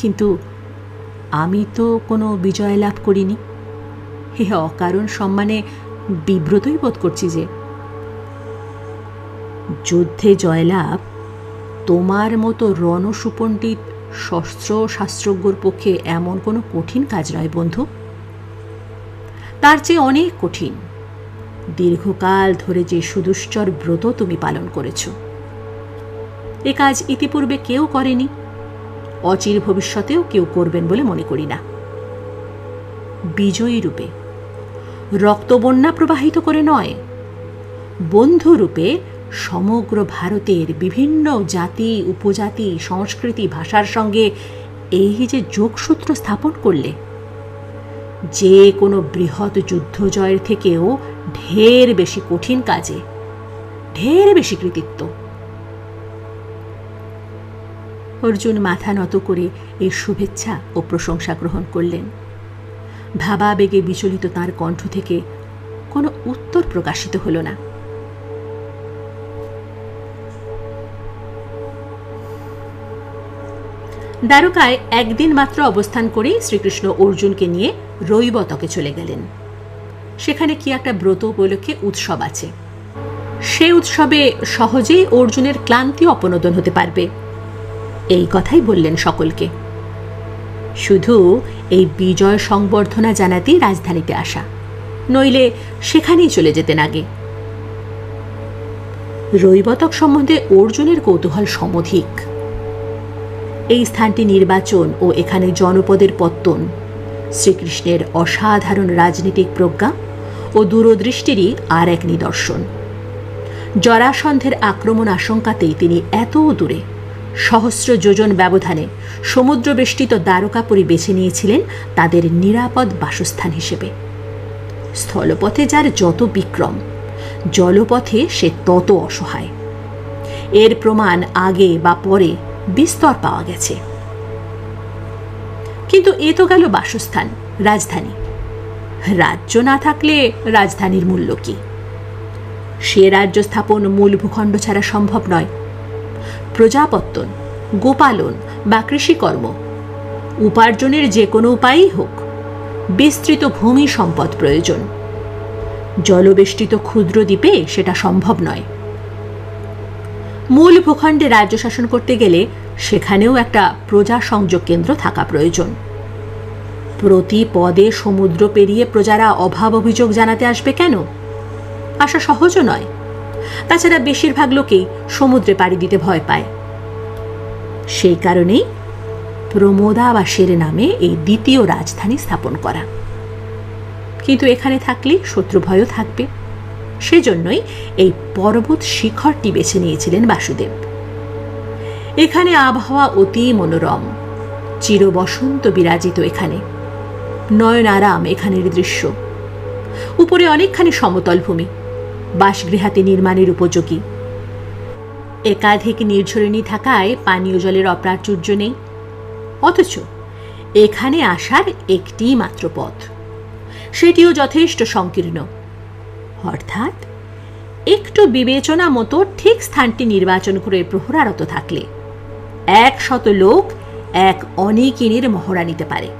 কিন্তু আমি তো কোনো বিজয় লাভ করিনি। হে অকারণ সম্মানে বিব্রতই বোধ করছি যে। যুদ্ধে জয়লাভ তোমার মতো রণসুপণ্ডিত শস্ত্র শাস্ত্রজ্ঞর পক্ষে এমন কোনো কঠিন কাজ নয় বন্ধু। তার চেয়ে অনেক কঠিন দীর্ঘকাল ধরে যে সুদুশ্চর ব্রত তুমি পালন করেছ। এ কাজ ইতিপূর্বে কেউ করেনি, অচির ভবিষ্যতেও কেউ করবেন বলে মনে করি না। বিজয়ী রূপে, রক্তবন্যা প্রবাহিত করে নয়, বন্ধুরূপে সমগ্র ভারতের বিভিন্ন জাতি উপজাতি সংস্কৃতি ভাষার সঙ্গে এই যে যোগসূত্র স্থাপন করলে, যে কোনো বৃহৎ যুদ্ধ জয়ের থেকেও ঢের বেশি কঠিন কাজে, ঢের বেশি কৃতিত্ব। অর্জুন মাথা নত করে এই শুভেচ্ছা ও প্রশংসা গ্রহণ করলেন। ভাবাবেগে বিচলিত তাঁর কণ্ঠ থেকে কোনো উত্তর প্রকাশিত হল না। দ্বারকায় একদিন মাত্র অবস্থান করেই শ্রীকৃষ্ণ অর্জুনকে নিয়ে রৈবতকে চলে গেলেন। সেখানে কি একটা ব্রত উপলক্ষে উৎসব আছে। সে উৎসবে সহজেই অর্জুনের ক্লান্তি অপনোদন হতে পারবে, এই কথাই বললেন সকলকে। শুধু এই বিজয় সংবর্ধনা জানাতেই রাজধানীতে আসা, নইলে সেখানেই চলে যেতেন আগে। রৈবতক সম্বন্ধে অর্জুনের কৌতূহল সমধিক। এই স্থানটি নির্বাচন ও এখানে জনপদের পত্তন শ্রীকৃষ্ণের অসাধারণ রাজনীতিক প্রজ্ঞা ও দূরদৃষ্টিরই আর এক নিদর্শন। জরাসন্ধের আক্রমণ আশঙ্কাতেই তিনি এত দূরে সহস্র যোজন ব্যবধানে সমুদ্রবেষ্টিত দ্বারকাপুরী বেছে নিয়েছিলেন তাদের নিরাপদ বাসস্থান হিসেবে। স্থলপথে যার যত বিক্রম, জলপথে সে তত অসহায়। এর প্রমাণ আগে বা পরে বিস্তর পাওয়া গেছে। কিন্তু এ তো গেল বাসস্থান, রাজধানী। রাজ্য না থাকলে রাজধানীর মূল্য কি? সে রাজ্য স্থাপন মূল ভূখণ্ড ছাড়া সম্ভব নয়। প্রজাপত্তন, গোপালন বা কৃষিকর্ম, উপার্জনের যে কোনো উপায়ই হোক, বিস্তৃত ভূমি সম্পদ প্রয়োজন। জলবেষ্টিত ক্ষুদ্র দ্বীপে সেটা সম্ভব নয়। মূল ভূখণ্ডে রাজ্য শাসন করতে গেলে সেখানেও একটা প্রজা সংযোগ কেন্দ্র থাকা প্রয়োজন। প্রতি পদে সমুদ্র পেরিয়ে প্রজারা অভাব অভিযোগ জানাতে আসবে কেন? আসা সহজও নয়। তাছাড়া বেশিরভাগ লোকেই সমুদ্রে পাড়ি দিতে ভয় পায়। সেই কারণেই প্রমোদাবাসের নামে এই দ্বিতীয় রাজধানী স্থাপন করা। কিন্তু এখানে থাকলে শত্রু ভয়ও থাকবে। সেজন্যই এই পর্বত শিখরটি বেছে নিয়েছিলেন বাসুদেব। এখানে আবহাওয়া অতি মনোরম, চিরবসন্ত বিরাজিত এখানে। নয়ন আরাম এখানের দৃশ্য। উপরে অনেকখানি সমতল ভূমি, বাসগৃহাতি নির্মাণের উপযোগী। একাধিক নির্ঝরিণী থাকায় পানীয় জলের অপ্রাচুর্য নেই। অথচ এখানে আসার একটিই মাত্র পথ, সেটিও যথেষ্ট সংকীর্ণ। অর্থাৎ একটু বিবেচনা মতো ঠিক স্থানটি নির্বাচন করে প্রহরারত থাকলে 100 লোক এক অনেকিনীর মহড়া নিতে পারে।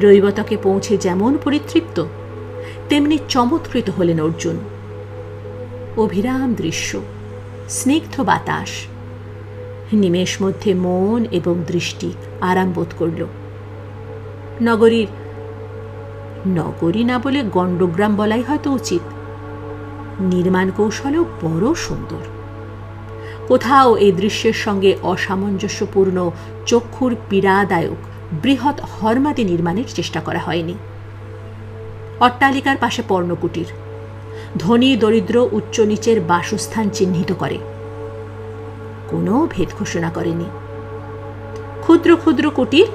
রৈবতকে পৌঁছে যেমন পরিতৃপ্ত, তেমনি চমৎকৃত হলেন অর্জুন। অভিরাম দৃশ্য, স্নিগ্ধ বাতাস, নিমেষ মধ্যে মন এবং দৃষ্টি আরাম বোধ করল। নগরী না বলে গণ্ডগ্রাম বলাই হয়তো উচিত। নির্মাণ কৌশলও বড় সুন্দর। কোথাও এই দৃশ্যের সঙ্গে অসামঞ্জস্যপূর্ণ চক্ষুর পীড়াদায়ক বৃহৎ হরমাদি নির্মাণের চেষ্টা করা হয়নি। অট্টালিকার পাশে পর্ণকুটির, ধনী দরিদ্র উচ্চ নিচের বাসস্থান চিহ্নিত করে, কোনো ভেদ ঘোষণা করেনি। ক্ষুদ্র ক্ষুদ্র কুটির,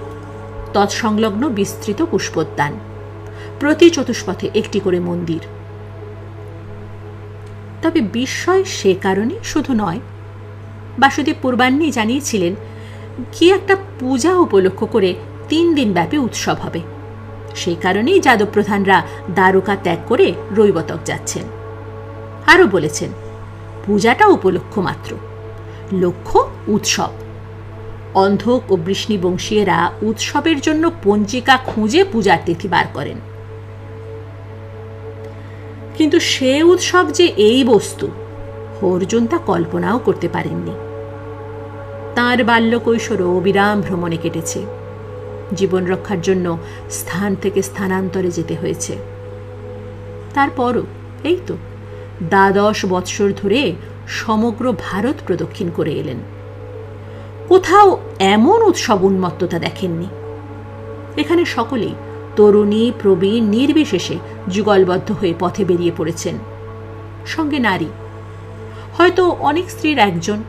তৎসংলগ্ন বিস্তৃত পুষ্পোদ্যান, প্রতি চতুষ্পথে একটি করে মন্দির। তবে বিস্ময় সে কারণে শুধু নয়, বাসুদেব পূর্বাহ্নে জানিয়েছিলেন কি একটা পূজা উপলক্ষ করে 3 দিন ব্যাপী উৎসব হবে। সেই কারণেই যাদব প্রধানরা দ্বারকা ত্যাগ করে রৈবতক যাচ্ছেন। আরও বলেছেন পূজাটা উপলক্ষ মাত্র, লক্ষ্য উৎসব। অন্ধক ও বৃষ্ণিবংশীয়েরা উৎসবের জন্য পঞ্জিকা খুঁজে পূজার তিথি বার করেন, কিন্তু সে উৎসব যে এই বস্তু অর্জুন তা কল্পনাও করতে পারেননি। তাঁর বাল্য কৈশোর অবিরাম ভ্রমণে কেটেছে। জীবন রক্ষার জন্য স্থান থেকে স্থানান্তরে যেতে হয়েছে। তারপরও এই তো 12 বৎসর ধরে সমগ্র ভারত প্রদক্ষিণ করে এলেন, কোথাও এমন উৎসব উন্মত্ততা দেখেননি। এখানে সকলেই তরুণী প্রবীণ নির্বিশেষে যুগলবদ্ধ হয়ে পথে বেরিয়ে পড়েছেন। সঙ্গে নারী, হয়তো অনেক স্ত্রীর একজন,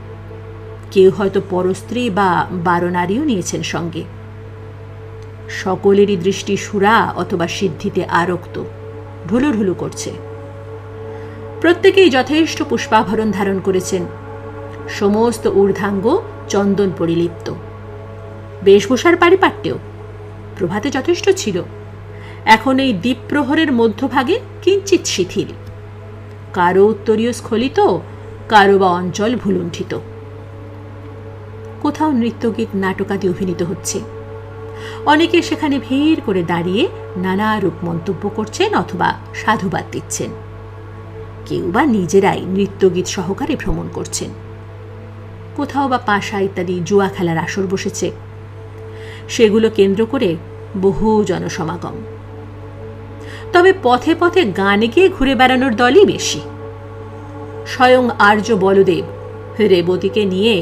কেউ হয়তো পরস্ত্রী বা 12 নারীও নিয়েছেন সঙ্গে। সকলেরই দৃষ্টি সুরা অথবা সিদ্ধিতে আরক্ত, ঢুলুঢুলু করছে। প্রত্যেকেই যথেষ্ট পুষ্পাভরণ ধারণ করেছেন, সমস্ত ঊর্ধ্বাঙ্গ চন্দন পরিলিপ্ত। বেশভূষার পারিপাট্যেও প্রভাতে যথেষ্ট ছিল, এখন এই দ্বীপ্রহরের মধ্যভাগে কিঞ্চিৎ শিথিল। কারো উত্তরীয় স্খলিত, কারো বা অঞ্চল ভুলুণ্ঠিত। কোথাও নৃত্যগীত নাটকাদি অভিনীত হচ্ছে। অনেকে সেখানে ভিড় করে দাঁড়িয়ে নানা রূপ মন্তব্য করছেন অথবা সাধুবাদ দিচ্ছেন। কেউ বা নিজেরাই নৃত্যগীত সহকারে ভ্রমণ করছেন। কোথাও বা পাশা ইত্যাদি জুয়া খেলার আসর বসেছে, সেগুলো কেন্দ্র করে বহু জনসমাগম। তবে পথে পথে গান গেয়ে ঘুরে বেড়ানোর দলই বেশি। স্বয়ং আর্য বলদেব রেবতীকে নিয়ে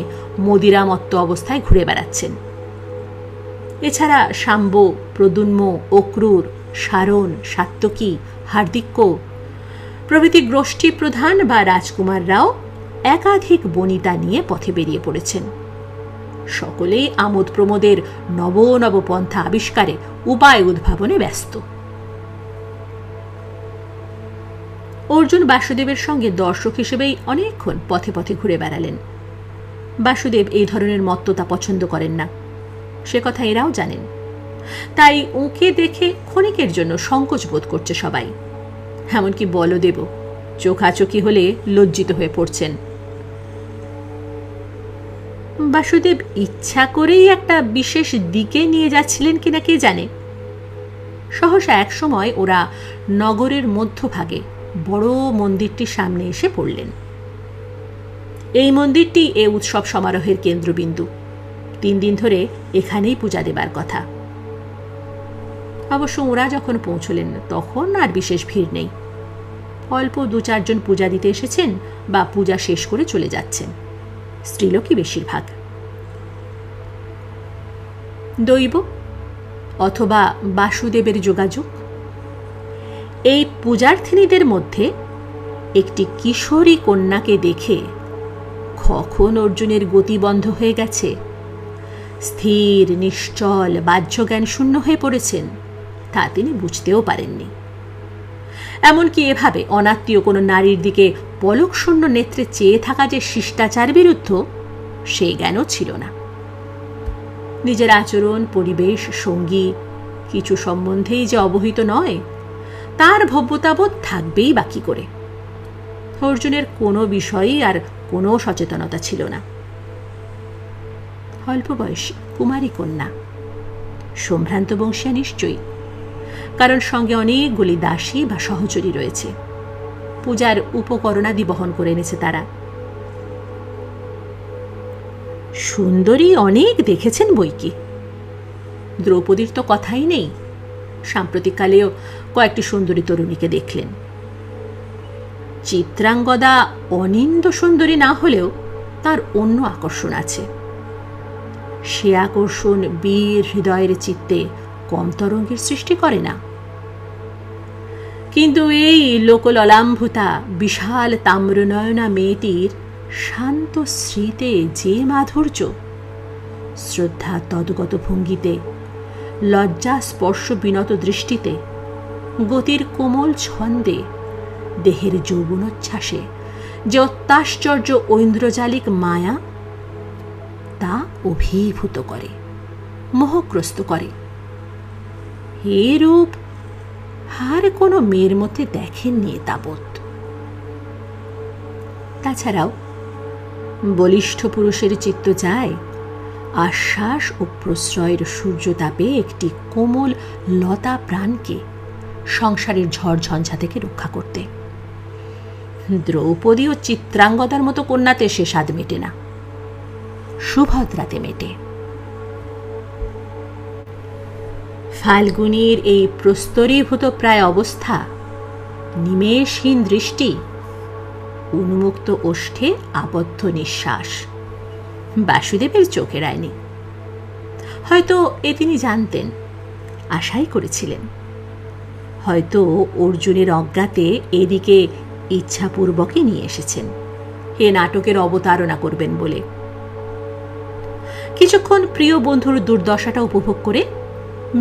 মদিরামত্ত অবস্থায় ঘুরে বেড়াচ্ছেন। এছাড়া শাম্ব, প্রদ্যুম্ন, অক্রূর, সারণ, সাত্যকী, হার্দিক্য প্রভৃতি গোষ্ঠী প্রধান বা রাজকুমাররাও একাধিক বনিতা নিয়ে পথে বেরিয়ে পড়েছেন। সকলেই আমোদ প্রমোদের নব নব পন্থা আবিষ্কারে উপায় উদ্ভাবনে ব্যস্ত। অর্জুন বাসুদেবের সঙ্গে দর্শক হিসেবেই অনেকক্ষণ পথে পথে ঘুরে বেড়ালেন। বাসুদেব এই ধরনের মত্ততা পছন্দ করেন না, সে কথা এরাও জানেন। তাই ওকে দেখে ক্ষণিকের জন্য সংকোচ বোধ করছে সবাই। এমনকি বলদেবও চোখাচোখি হলে লজ্জিত হয়ে পড়ছেন। বাসুদেব ইচ্ছা করেই একটা বিশেষ দিকে নিয়ে যাচ্ছিলেন কিনা কে জানে। সহসা এক সময় ওরা নগরের মধ্যভাগে বড় মন্দিরটির সামনে এসে পড়লেন। এই মন্দিরটি এ উৎসব সমারোহের কেন্দ্রবিন্দু। 3 দিন ধরে এখানেই পূজা দেবার কথা। অবশ্য ওরা যখন পৌঁছলেন তখন আর বিশেষ ভিড় নেই। অল্প 2-4 জন পূজা দিতে এসেছেন বা পূজা শেষ করে চলে যাচ্ছেন, স্ত্রীলোকই বেশিরভাগ। দৈব অথবা বাসুদেবের যোগাযোগ। এই পূজার্থিনীদের মধ্যে একটি কিশোরী কন্যাকে দেখে কখন অর্জুনের গতি বন্ধ হয়ে গেছে, স্থির নিশ্চল বাহ্যজ্ঞান শূন্য হয়ে পড়েছেন, তা তিনি বুঝতেও পারেননি। এমনকি এভাবে অনাত্মীয় কোনো নারীর দিকে পলক শূন্য নেত্রে চেয়ে থাকা যে শিষ্টাচার বিরুদ্ধ, সেই জ্ঞানও ছিল না। নিজের আচরণ, পরিবেশ, সঙ্গী কিছু সম্বন্ধেই যে অবহিত নয়, তার ভব্যতাবোধ থাকবেই বাকি করে। অর্জুনের কোনো বিষয়েই আর কোনো সচেতনতা ছিল না। অল্প বয়সী কুমারী কন্যা, সম্ভ্রান্ত বংশীয়া নিশ্চয়ই, কারণ সঙ্গে অনেকগুলি দাসী বা সহচরী রয়েছে। পূজার উপকরণাদি বহন করে এনেছে তারা। সুন্দরী অনেক দেখেছেন বইকি, দ্রৌপদীর তো কথাই নেই। সাম্প্রতিককালেও কয়েকটি সুন্দরী তরুণীকে দেখলেন। চিত্রাঙ্গদা অনিন্দ সুন্দরী না হলেও তার অন্য আকর্ষণ আছে। সে আকর্ষণ বীর হৃদয়ের চিত্তে কম তরঙ্গের সৃষ্টি করে না। কিন্তু এই লোকললাম্ভুতা বিশাল তাম্রনয়না মেয়েটির শান্ত স্মৃতে যে মাধুর্য, শ্রদ্ধা তদ্গত ভঙ্গিতে, লজ্জা স্পর্শ বিনত দৃষ্টিতে, গতির কোমল ছন্দে, দেহের যৌবনোচ্ছ্বাসে, যে অত্যাশ্চর্য ঐন্দ্রজালিক মায়া তা অভিভূত করে, মোহগ্রস্ত করে। এ রূপ আর কোনো মেয়ের মধ্যে দেখেননি তাবৎ। তাছাড়াও বলিষ্ঠ পুরুষের চিত্ত চায় আশ্বাস ও প্রশ্রয়ের সূর্যতাপে একটি কোমল লতা প্রাণকে সংসারের ঝড় ঝঞ্ঝা থেকে রক্ষা করতে। দ্রৌপদী ও চিত্রাঙ্গদার মতো কন্যাতে সে স্বাদ মেটে না, সুভদ্রাতে মেটে। ফাল্গুনীর এই প্রস্তরীভূত প্রায় অবস্থা, নিমেষহীন দৃষ্টি, উন্মুক্ত ওষ্ঠে আবদ্ধ নিঃশ্বাস বাসুদেবের চোখের আয়নি। হয়তো এ তিনি জানতেন, আশাই করেছিলেন। হয়তো অর্জুনের অজ্ঞাতে এদিকে ইচ্ছাপূর্বকই নিয়ে এসেছেন, এ নাটকের অবতারণা করবেন বলে। কিছুক্ষণ প্রিয় বন্ধুর দুর্দশাটা উপভোগ করে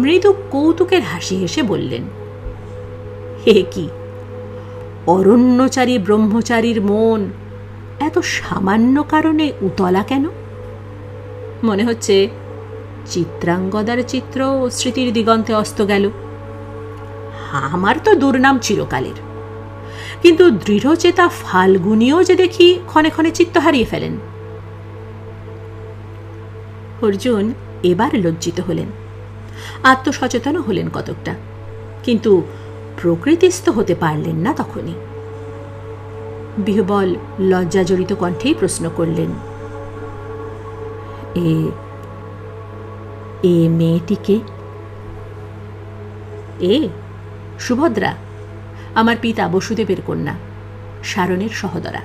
মৃদু কৌতুকের হাসি হেসে বললেন, হে কি অরণ্যচারী ব্রহ্মচারীর মন এত সামান্য কারণে উতলা কেন? মনে হচ্ছে চিত্রাঙ্গদার চিত্র স্মৃতির দিগন্তে অস্ত গেল। আমার তো দুর্নাম চিরকালের, কিন্তু দৃঢ়চেতা ফাল্গুনীও যে দেখি ক্ষণে ক্ষণে চিত্ত হারিয়ে ফেলেন। অর্জুন এবার লজ্জিত হলেন, আত্মসচেতনও হলেন কতকটা, কিন্তু প্রকৃতিস্থ হতে পারলেন না তখনই। বিহ্বল লজ্জাজড়িত কণ্ঠেই প্রশ্ন করলেন, এ মেয়েটিকে? সুভদ্রা, আমার পিতা বসুদেবের কন্যা, সারণের সহোদরা।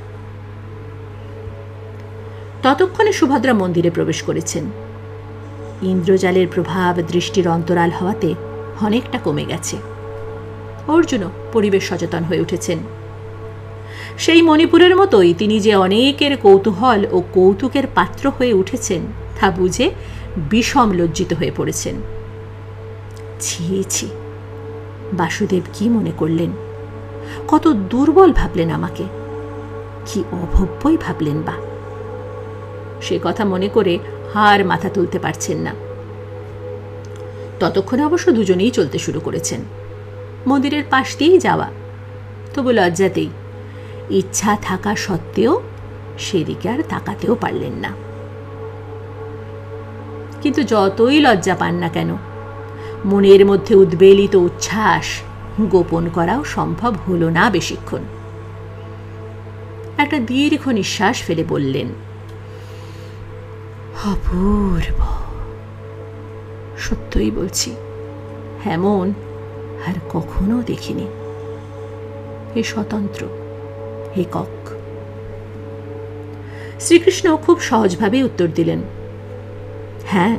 ততক্ষণে সুভদ্রা মন্দিরে প্রবেশ করেছেন। ইন্দ্রজালের প্রভাব দৃষ্টির অন্তরাল হওয়াতে অনেকটা কমে গেছে। অর্জুনও পরিবেশ সচেতন হয়ে উঠেছেন। সেই মণিপুরের মতোই তিনি যে অনেকের কৌতূহল ও কৌতুকের পাত্র হয়ে উঠেছেন তা বুঝে বিষম লজ্জিত হয়ে পড়েছেন। ছি ছি, বাসুদেব কি মনে করলেন? কত দুর্বল ভাবলেন আমাকে, কি অভব্যই ভাবলেন বা। সে কথা মনে করে আর মাথা তুলতে পারছেন না। ততক্ষণে অবশ্য দুজনেই চলতে শুরু করেছেন। মন্দিরের পাশ দিয়েই যাওয়া, তবু লজ্জাতেই, ইচ্ছা থাকা সত্ত্বেও সেদিকে আর তাকাতেও পারলেন না। কিন্তু যতই লজ্জা পান না কেন, মনের মধ্যে উদ্বেলিত উচ্ছ্বাস গোপন করাও সম্ভব হল না বেশিক্ষণ। একটা দীর্ঘ নিঃশ্বাস ফেলে বললেন, অপূর্ব। সত্যই বলছি, এমন আর কখনো দেখিনি। এ স্বতন্ত্র, একক। শ্রীকৃষ্ণ খুব সহজভাবে উত্তর দিলেন, হ্যাঁ,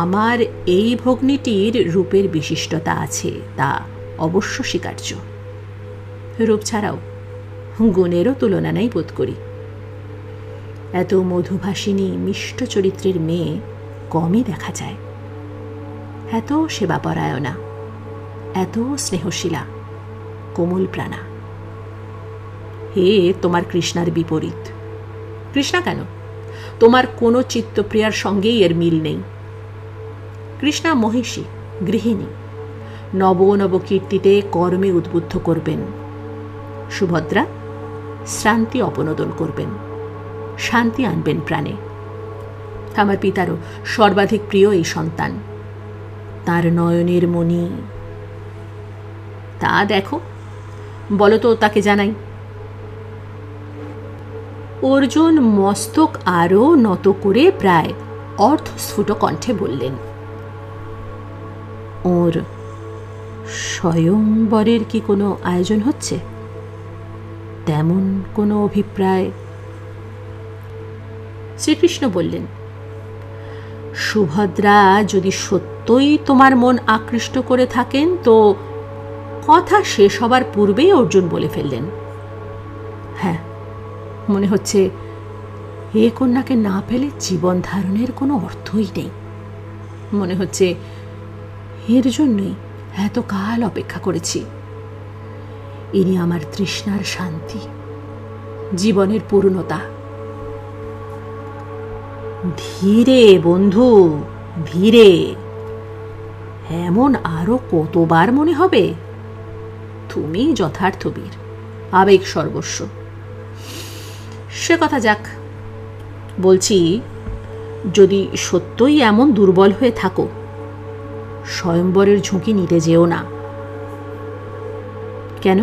আমার এই ভগ্নীটির রূপের বিশিষ্টতা আছে, তা অবশ্য স্বীকার্য। রূপ ছাড়াও গুণেরও তুলনা নাই বোধ করি। এত মধুভাষিনী মিষ্ট চরিত্রের মেয়ে কমই দেখা যায়। এত সেবাপরায়ণা, এত স্নেহশীলা, কোমল প্রাণা। হে তোমার কৃষ্ণার বিপরীত। কৃষ্ণা কেন, তোমার কোনো চিত্তপ্রিয়ার সঙ্গেই এর মিল নেই। কৃষ্ণা মহিষী, গৃহিণী, নব নব কীর্তিতে কর্মে উদ্বুদ্ধ করবেন। সুভদ্রা শ্রান্তি অপনোদন করবেন, শান্তি আনবেন প্রাণে। আমার পিতারও সর্বাধিক প্রিয় এই সন্তান, তার নয়নের মণি। তা দেখো, বলো তো তাকে জানাই। অর্জুন মস্তক আরও নত করে প্রায় অর্ধস্ফুট কণ্ঠে বললেন, ওর স্বয়ংবরের কি কোনো আয়োজন হচ্ছে? তেমন কোনো অভিপ্রায়? শ্রীকৃষ্ণ বললেন, সুভদ্রা যদি সত্যই তোমার মন আকৃষ্ট করে থাকেন তো কথা শেষ হবার পূর্বেই অর্জুন বলে ফেললেন, হ্যাঁ, মনে হচ্ছে এ কন্যাকে না পেলে জীবন ধারণের কোনো অর্থই নেই। মনে হচ্ছে এর জন্যই এত কাল অপেক্ষা করেছি। ইনি আমার তৃষ্ণার শান্তি, জীবনের পূর্ণতা। ধীরে বন্ধু, ধীরে। এমন আরো কতবার মনে হবে? তুমি যথার্থ বীর, আবেগ সর্বস্ব। সে কথা যাক। বলছি, যদি সত্যই এমন দুর্বল হয়ে থাকো, স্বয়ম্বরের ঝুঁকি নিতে যেও না। কেন?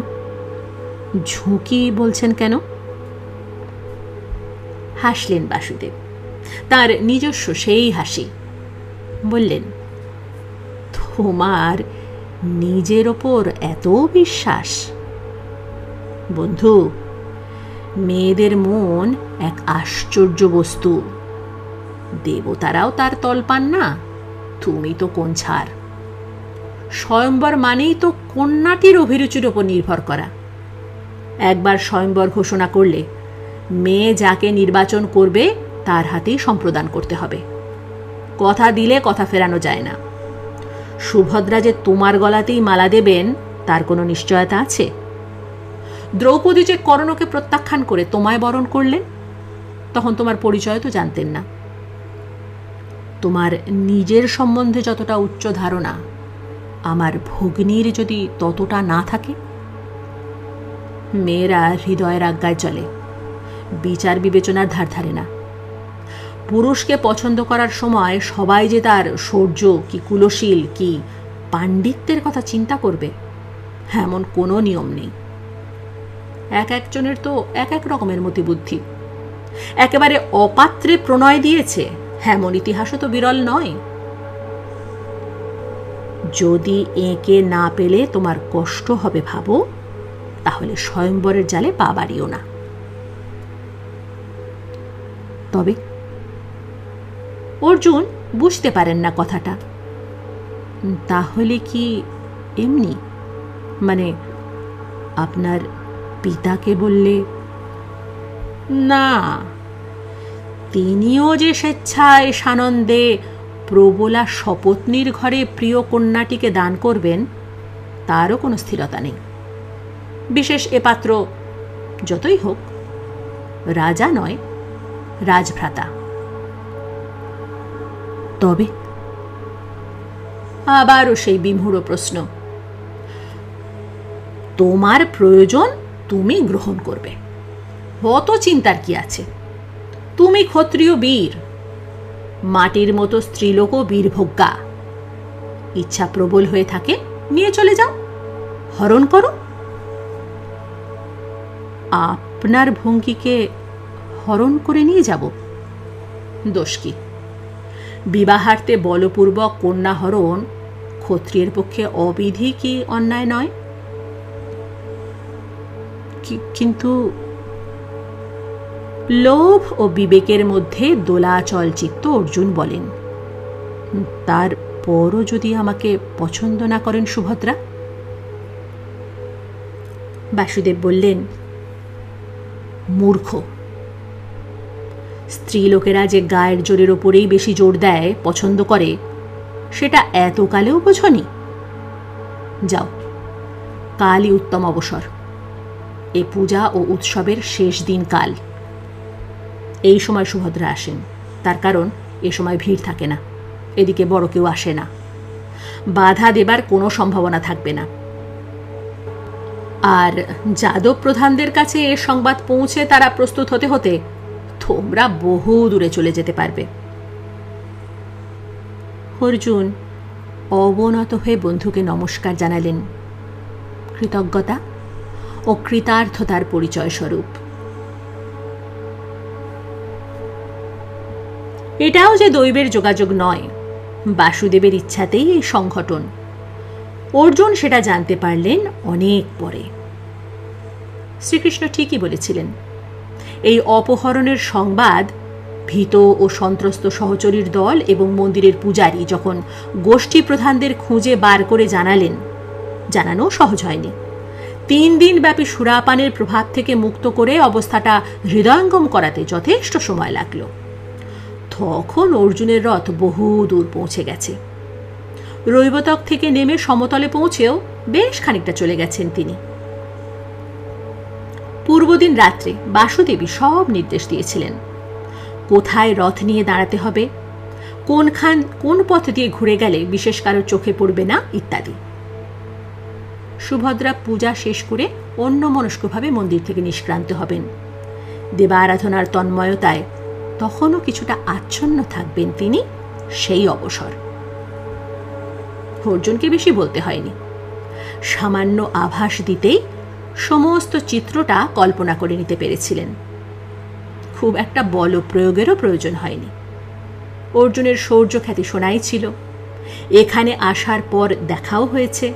ঝুঁকি বলছেন কেন? হাসলেন বাসুদেব, তার নিজস্ব সেই হাসি। বললেন, তোমার নিজের ওপর এত বিশ্বাস? বন্ধু, মেয়েদের মন এক আশ্চর্য বস্তু। দেবতারাও তার তল পান না, তুমি তো কোন ছাড়। স্বয়ম্বর মানেই তো কন্যাটির অভিরুচির ওপর নির্ভর করা। একবার স্বয়ম্বর ঘোষণা করলে মেয়ে যাকে নির্বাচন করবে তার হাতেই সম্প্রদান করতে হবে। কথা দিলে কথা ফেরানো যায় না। সুভদ্রা যে তোমার গলাতেই মালা দেবেন তার কোনো নিশ্চয়তা আছে? দ্রৌপদী যে কর্ণকে প্রত্যাখ্যান করে তোমায় বরণ করলেন, তখন তোমার পরিচয় তো জানতেন না। তোমার নিজের সম্বন্ধে যতটা উচ্চ ধারণা, আমার ভগ্নীর যদি ততটা না থাকে। মেয়েরা হৃদয়ের আজ্ঞায় চলে, বিচার বিবেচনার ধার ধারে না। পুরুষকে পছন্দ করার সময় সবাই যে তার শৌর্য কি কুলশীল কি পাণ্ডিত্যের কথা চিন্তা করবে, এমন কোনো নিয়ম নেই। এক একজনের তো এক এক রকমের মতিবুদ্ধি। একেবারে অপাত্রে প্রণয় দিয়েছে, এমন ইতিহাসও তো বিরল নয়। যদি একে না পেলে তোমার কষ্ট হবে ভাবো, তাহলে স্বয়ম্বরের জালে পা বাড়িও না। তবে অর্জুন বুঝতে পারেন না কথাটা। তাহলে কি এমনি, মানে আপনার পিতাকে বললে? না, তিনিও যে স্বেচ্ছায় সানন্দে প্রবলা সপত্নীর ঘরে প্রিয় কন্যাটিকে দান করবেন তারও কোনো স্থিরতা নেই। বিশেষ এ পাত্র যতই হোক রাজা নয়, রাজভ্রাতা। তবে আবারও সেই বিমূঢ় প্রশ্ন। তোমার প্রয়োজন তুমি গ্রহণ করবে, অত চিন্তার কি আছে? তুমি ক্ষত্রিয় বীর, মাটির মতো স্ত্রীলোকও বীরভোগ্যা। ইচ্ছা প্রবল হয়ে থাকে, নিয়ে চলে যাও, হরণ করো। আপনার ভঙ্গিকে হরণ করে নিয়ে যাব? দোষ কি? বিবাহার্থে বলপূর্বক কন্যা হরণ ক্ষত্রিয়ের পক্ষে অবিধি কি অন্যায় নয়? কিন্তু লোভ ও বিবেকের মধ্যে দোলাচল চিত্ত অর্জুন বলেন, তারপরও যদি আমাকে পছন্দ না করেন সুভদ্রা? বাসুদেব বললেন, মূর্খ। স্ত্রীলোকেরা যে গায়ের জোরের ওপরেই বেশি জোর দেয়, পছন্দ করে, সেটা এতকালেও বোঝনি? যাও, কালই উত্তম অবসর। এ পূজা ও উৎসবের শেষ দিন কাল। এই সময় সুভদ্রা আসেন, তার কারণ এ সময় ভিড় থাকে না, এদিকে বড় কেউ আসে না, বাধা দেবার কোনো সম্ভাবনা থাকবে না। আর যাদব প্রধানদের কাছে এ সংবাদ পৌঁছে তারা প্রস্তুত হতে হতে তোমরা বহু দূরে চলে যেতে পারবে। অর্জুন অবনত হয়ে বন্ধুকে নমস্কার জানালেন, কৃতজ্ঞতা ও কৃতার্থতার পরিচয় স্বরূপ। এটাও যে দৈবের যোগাযোগ নয়, বাসুদেবের ইচ্ছাতেই এই সংঘটন। অর্জুন সেটা জানতে পারলেন অনেক পরে। শ্রীকৃষ্ণ ঠিকই বলেছিলেন, এই অপহরণের সংবাদ ভীত ও সন্ত্রস্ত সহচরীর দল এবং মন্দিরের পূজারী যখন গোষ্ঠী প্রধানদের খুঁজে বার করে জানালেন, জানানো সহজ হয়নি। 3 দিন ব্যাপী সুরাপানের প্রভাব থেকে মুক্ত করে অবস্থাটা হৃদয়ঙ্গম করাতে যথেষ্ট সময় লাগল। তখন অর্জুনের রথ বহু দূর পৌঁছে গেছে। রৈবতক থেকে নেমে সমতলে পৌঁছেও বেশ খানিকটা চলে গেছেন তিনি। পূর্বদিন রাত্রে বাসুদেবী সব নির্দেশ দিয়েছিলেন, কোথায় রথ নিয়ে দাঁড়াতে হবে, কোন পথ দিয়ে ঘুরে গেলে বিশেষ কারোর চোখে পড়বে না ইত্যাদি। সুভদ্রা পূজা শেষ করে অন্যমনস্কভাবে মন্দির থেকে নিষ্ক্রান্ত হবেন। দেবা আরাধনার তন্ময়তায় তখনও কিছুটা আচ্ছন্ন থাকবেন তিনি, সেই অবসর। অর্জুনকে বেশি বলতে হয়নি, সামান্য আভাস দিতেই সমস্ত চিত্রটা কল্পনা করে নিতে পেরেছিলেন। খুব একটা বল প্রয়োগেরও প্রয়োজন হয়নি। অর্জুনের শৌর্য খ্যাতি শোনাই ছিল, এখানে আসার পর দেখাও হয়েছে।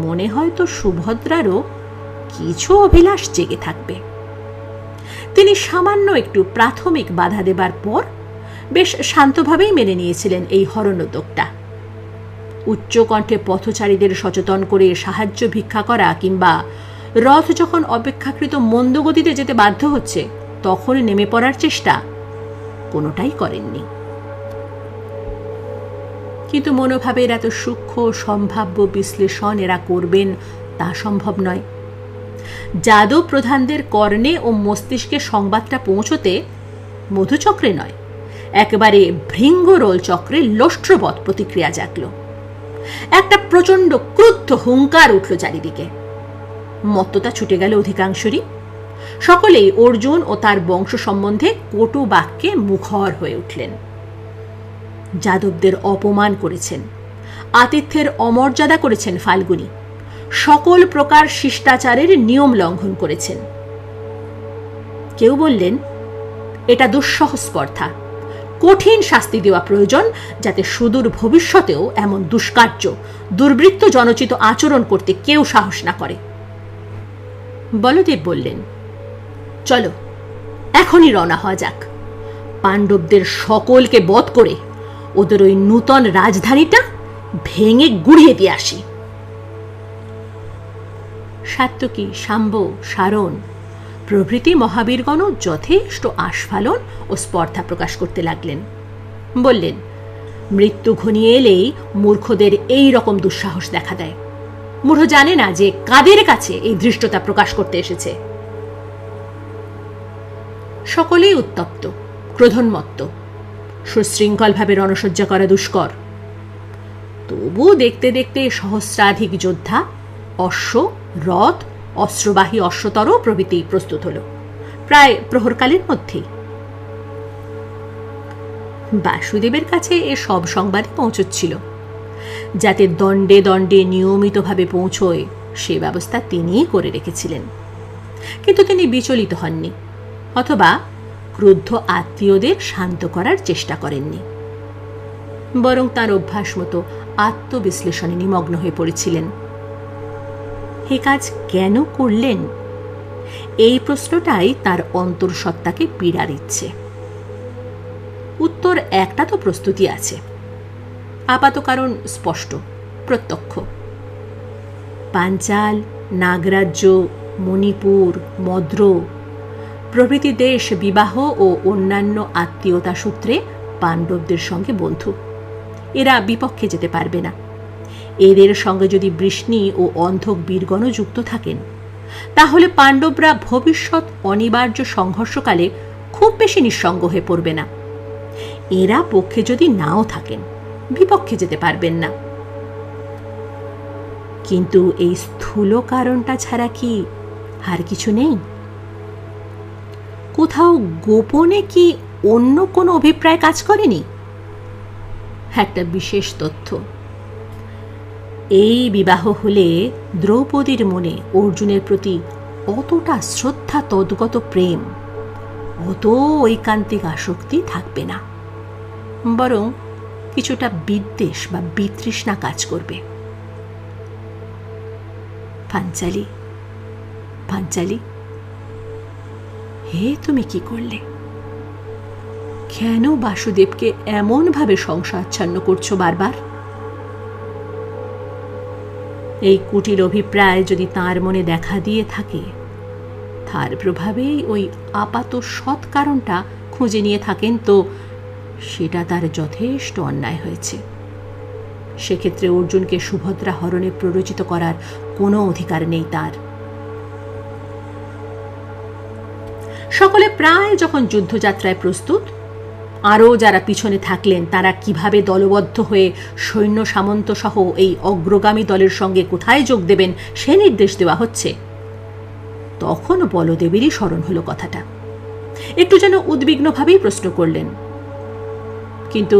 মনে হয় তো সুভদ্রারও কিছু অভিলাষ জেগে থাকবে। তিনি সামান্য একটু প্রাথমিক বাধা দেবার পর বেশ শান্তভাবেই মেনে নিয়েছিলেন এই হরণোদ্যোগটা। উচ্চকণ্ঠে পথচারীদের সচেতন করে সাহায্য ভিক্ষা করা কিংবা রথ যখন অপেক্ষাকৃত মন্দগতিতে যেতে বাধ্য হচ্ছে তখন নেমে পড়ার চেষ্টা কোনোটাই করেননি। কিন্তু মনোভাবের এত সূক্ষ্ম সম্ভাব্য বিশ্লেষণ এরা করবেন তা সম্ভব নয়। যাদব প্রধানদের কর্ণে ও মস্তিষ্কে সংবাদটা পৌঁছতে মধুচক্রে নয়, একেবারে ভৃঙ্গরোল চক্রে লোষ্ট্রবৎ প্রতিক্রিয়া জাগল। একটা প্রচণ্ড ক্রুদ্ধ হুঙ্কার উঠল চারিদিকে। মত্ততা ছুটে গেল অধিকাংশরই। সকলেই অর্জুন ও তার বংশ সম্বন্ধে কটু বাক্যে মুখর হয়ে উঠলেন। যাদবদের অপমান করেছেন, আতিথ্যের অমর্যাদা করেছেন ফাল্গুনী, সকল প্রকার শিষ্টাচারের নিয়ম লঙ্ঘন করেছেন। কেউ বললেন এটা দুঃসহ স্পর্ধা, কঠিন শাস্তি দেওয়া প্রয়োজন, যাতে সুদূর ভবিষ্যতেও এমন দুষ্কার্য দুর্বৃত্ত জনচিত আচরণ করতে কেউ সাহস না করে। বলদেব বললেন, চলো এখনই রওনা হওয়া যাক, পাণ্ডবদের সকলকে বধ করে ওদের ওই নূতন রাজধানীটা ভেঙে গুড়িয়ে দিয়ে আসি। সাত্যকী, শাম্ব, সারণ প্রভৃতি মহাবীরগণও যথেষ্ট আস্ফালন ও স্পর্ধা প্রকাশ করতে লাগলেন। বললেন, মৃত্যু ঘনিয়ে এলেই মূর্খদের এই রকম দুঃসাহস দেখা দেয়। মূঢ় জানে না যে কাদের কাছে এই ধৃষ্টতা প্রকাশ করতে এসেছে। সকলেই উত্তপ্ত, ক্রোধোন্মত্ত। সুশৃঙ্খলভাবে রণসজ্জা করা দুষ্কর। তবু দেখতে দেখতে সহস্রাধিক যোদ্ধা, অশ্ব, রথ, অস্ত্রবাহী অশ্বতর প্রভৃতি প্রস্তুত হল, প্রায় প্রহরকালের মধ্যেই। বাসুদেবের কাছে এ সব সংবাদই পৌঁছচ্ছিল। যাতে দণ্ডে দণ্ডে নিয়মিতভাবে পৌঁছয় সে ব্যবস্থা তিনিই করে রেখেছিলেন। কিন্তু তিনি বিচলিত হননি, অথবা ক্রুদ্ধ আত্মীয়দের শান্ত করার চেষ্টা করেননি। বরং তার অভ্যাস মতো আত্মবিশ্লেষণে নিমগ্ন হয়ে পড়েছিলেন। এ কাজ কেন করলেন, এই প্রশ্নটাই তার অন্তর্সত্ত্বাকে পীড়া দিচ্ছে। উত্তর একটা তো প্রস্তুতি আছে, আপাত কারণ স্পষ্ট, প্রত্যক্ষ। পাঞ্চাল, নাগরাজ্য, মণিপুর, মদ্র প্রভৃতি দেশ বিবাহ ও অন্যান্য আত্মীয়তা সূত্রে পাণ্ডবদের সঙ্গে বন্ধু। এরা বিপক্ষে যেতে পারবে না। এদের সঙ্গে যদি বৃষ্ণি ও অন্ধক বীরগণও যুক্ত থাকেন, তাহলে পাণ্ডবরা ভবিষ্যৎ অনিবার্য সংঘর্ষকালে খুব বেশি নিঃসঙ্গ হয়ে পড়বে না। এরা পক্ষে যদি নাও থাকেন, বিপক্ষে যেতে পারবেন না। কিন্তু এই স্থূল কারণটা ছাড়া কি আর কিছু নেই? কোথাও গোপনে কি অন্য কোনো অভিপ্রায় কাজ করেনি? একটা বিশেষ তথ্য, এই বিবাহ হলে দ্রৌপদীর মনে অর্জুনের প্রতি অতটা শ্রদ্ধা, তদ্গত প্রেম, অত ঐকান্তিক আসক্তি থাকবে না, বরং কিছুটা বিদ্বেষ বা বিতৃষ্ণা কাজ করবে। পাঞ্চালী, পাঞ্চালী, হে তুমি কি করলে? কেন বাসুদেবকে এমন ভাবে সংশয়াচ্ছন্ন করছো বারবার? এই কুটিল অভিপ্রায় যদি তাঁর মনে দেখা দিয়ে থাকে, তার প্রভাবেই ওই আপাত সৎ কারণটা খুঁজে নিয়ে থাকেন, তো সেটা তার যথেষ্ট অন্যায় হয়েছে। সেক্ষেত্রে অর্জুনকে সুভদ্রা হরণে প্ররোচিত করার কোনো অধিকার নেই তার। সকলে প্রায় যখন যুদ্ধযাত্রায় প্রস্তুত, আরও যারা পিছনে থাকলেন তারা কিভাবে দলবদ্ধ হয়ে সৈন্য সামন্ত সহ এই অগ্রগামী দলের সঙ্গে কোথায় যোগ দেবেন সে নির্দেশ দেওয়া হচ্ছে, তখন বলদেবেরই স্মরণ হলো কথাটা। একটু যেন উদ্বিগ্নভাবেই প্রশ্ন করলেন, কিন্তু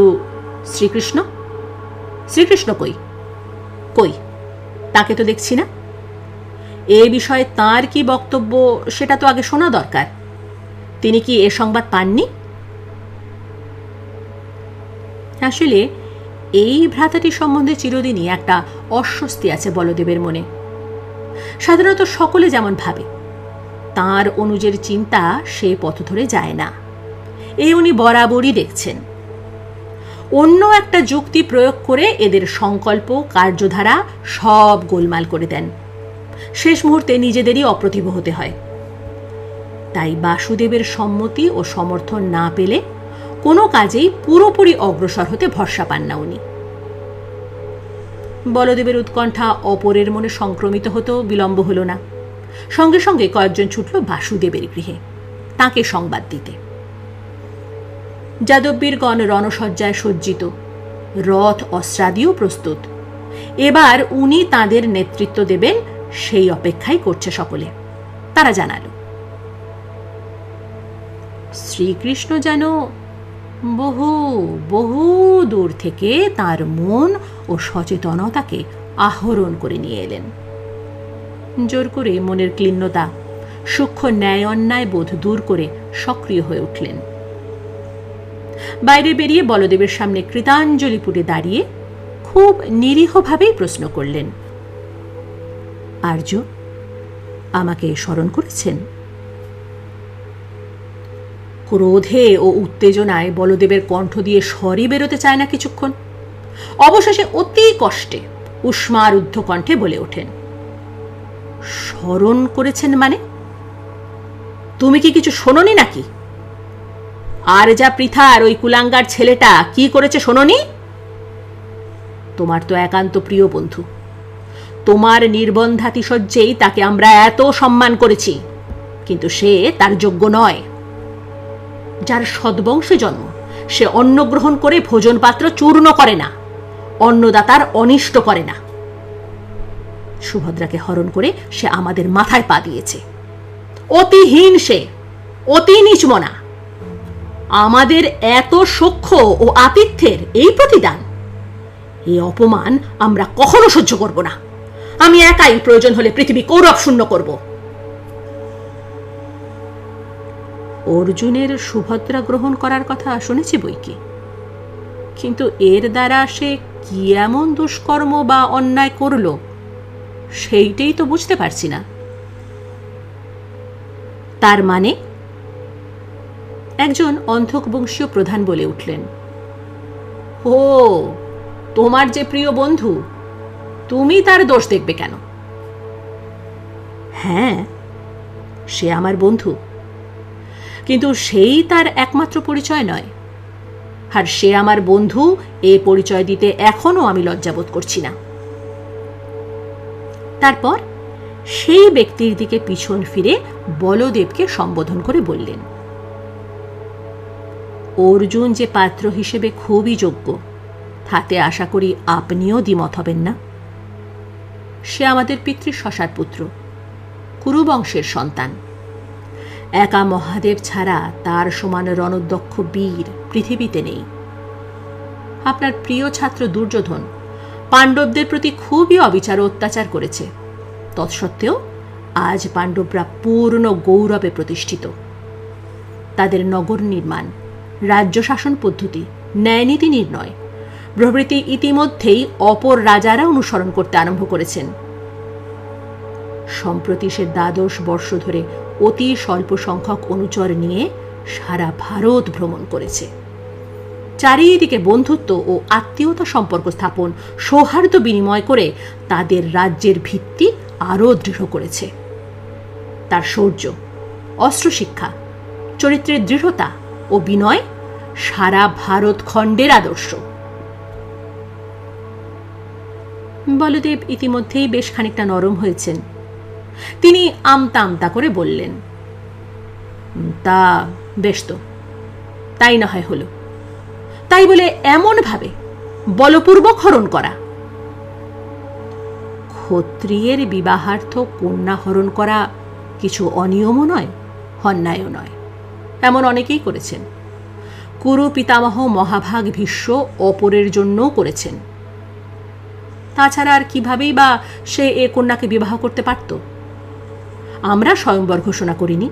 শ্রীকৃষ্ণ শ্রীকৃষ্ণ কই কই তাকে তো দেখছি না। এ বিষয়ে তাঁর কি বক্তব্য সেটা তো আগে শোনা দরকার। তিনি কি এ সংবাদ পাননি? আসলে এই ভ্রাতাটি সম্বন্ধে চিরদিনই একটা অস্বস্তি আছে বলদেবের মনে। সাধারণত সকলে যেমন ভাবে, তাঁর অনুজের চিন্তা সে পথ ধরে যায় না, এই উনি বরাবরই দেখছেন। অন্য একটা যুক্তি প্রয়োগ করে এদের সংকল্প কার্যধারা সব গোলমাল করে দেন। শেষ মুহূর্তে নিজেদেরই অপ্রতিভ হতে হয়। তাই বাসুদেবের সম্মতি ও সমর্থন না পেলে কোনো কাজেই পুরোপুরি অগ্রসর হতে ভরসা পান না উনি। বলদেবের উৎকণ্ঠা অপরের মনে সংক্রমিত হতেও বিলম্ব হল না। সঙ্গে সঙ্গে কয়েকজন ছুটল বাসুদেবের গৃহে তাকে সংবাদ দিতে। যাদববীরগণ রণসজ্জায় সজ্জিত, রথ অস্ত্রাদিও প্রস্তুত। এবার উনি তাদের নেতৃত্ব দেবেন সেই অপেক্ষাই করছে সকলে। তারা জানাল, শ্রীকৃষ্ণ যেন বহু বহু দূর থেকে তার মন ও সচেতনতাকে আহরণ করে নিয়ে এলেন। জোর করে মনের ক্লিন্নতা, সূক্ষ্ম ন্যায় অন্যায় বোধ দূর করে সক্রিয় হয়ে উঠলেন। বাইরে বেরিয়ে বলদেবের সামনে কৃতাঞ্জলি পুটে দাঁড়িয়ে খুব নিরীহভাবেই প্রশ্ন করলেন, আর্য, আমাকে স্মরণ করেছেন? ক্রোধে ও উত্তেজনায় বলদেবের কণ্ঠ দিয়ে স্বরই বেরোতে চায় না কিছুক্ষণ। অবশেষে অতি কষ্টে উষ্মারুদ্ধ কণ্ঠে বলে ওঠেন, স্মরণ করেছেন মানে? তুমি কি কিছু শোনোনি নাকি? আর যা পৃথার ওই কুলাঙ্গার ছেলেটা কি করেছে শোনোনি? তোমার তো একান্ত প্রিয় বন্ধু, তোমার নির্বন্ধাতিশয্যেই তাকে আমরা এত সম্মান করেছি, কিন্তু সে তার যোগ্য নয়। যার সদ্বংশে জন্ম সে অন্ন গ্রহণ করে ভোজন পাত্র চূর্ণ করে না, অন্নদাতার অনিষ্ট করে না। সুভদ্রাকে হরণ করে সে আমাদের মাথায় পা দিয়েছে। অতিহীন সে, অতি নীচমনা। আমাদের এত সখ্য ও আতিথ্যের এই প্রতিদান, এই অপমান আমরা কখনো সহ্য করব না। আমি একাই প্রয়োজন হলে পৃথিবী কৌরব শূন্য করব। অর্জুনের সুভদ্রা গ্রহণ করার কথা শুনেছি বইকি, কিন্তু এর দ্বারা সে কি এমন দুষ্কর্ম বা অন্যায় করল সেইটাই তো বুঝতে পারছি না। তার মানে? একজন অন্ধক বংশীয় প্রধান বলে উঠলেন, ও, তোমার যে প্রিয় বন্ধু, তুমি তার দোষ দেখবে কেন? হ্যাঁ, সে আমার বন্ধু, কিন্তু সেই তার একমাত্র পরিচয় নয়। আর সে আমার বন্ধু এ পরিচয় দিতে এখনো আমি লজ্জাবোধ করছি না। তারপর সেই ব্যক্তির দিকে পিছন ফিরে বলদেবকে সম্বোধন করে বললেন, অর্জুন যে পাত্র হিসেবে খুবই যোগ্য, তাতে আশা করি আপনিও দ্বিমত হবেন না। সে আমাদের পিতৃশশার পুত্র, কুরুবংশের সন্তান। একা মহাদেব ছাড়া তার সমান রণদক্ষ বীর পৃথিবীতে নেই। আপনার প্রিয় ছাত্র দুর্যোধন পাণ্ডবদের প্রতি খুবই অবিচার ও অত্যাচার করেছে। তৎসত্ত্বেও আজ পাণ্ডবরা পূর্ণ গৌরবে প্রতিষ্ঠিত। তাদের নগর নির্মাণ, রাজ্য শাসন পদ্ধতি, ন্যায়নীতি নির্ণয় প্রভৃতি ইতিমধ্যেই অপর রাজারা অনুসরণ করতে আরম্ভ করেছেন। সম্প্রতি সে 12 বর্ষ ধরে অতি স্বল্প সংখ্যক অনুচর নিয়ে সারা ভারত ভ্রমণ করেছে। চারিদিকে বন্ধুত্ব ও আত্মীয়তা সম্পর্ক স্থাপন, সৌহার্দ্য বিনিময় করে তাদের রাজ্যের ভিত্তি আরও দৃঢ় করেছে। তার শৌর্য, অস্ত্রশিক্ষা, চরিত্রের দৃঢ়তা ও বিনয় সারা ভারত খণ্ডের আদর্শ। বলদেব ইতিমধ্যেই বেশ খানিকটা নরম হয়েছেন। তিনি আমতা আমতা করে বললেন, তা বেশ, তো তাই না হয় হলো। তাই বলে এমনভাবে বলপূর্বক হরণ করা? ক্ষত্রিয়ের বিবাহার্থ কন্যা হরণ করা কিছু অনিয়মও নয়, অন্যায়ও নয়। এমন অনেকেই করেছেন। কুরু পিতামহ মহাভাগ ভীষ্ম অপরের জন্যও করেছেন। তাছাড়া আর কিভাবেই বা সে এ কন্যাকে বিবাহ করতে পারত? আমরা স্বয়ংবর ঘোষণা করিনি।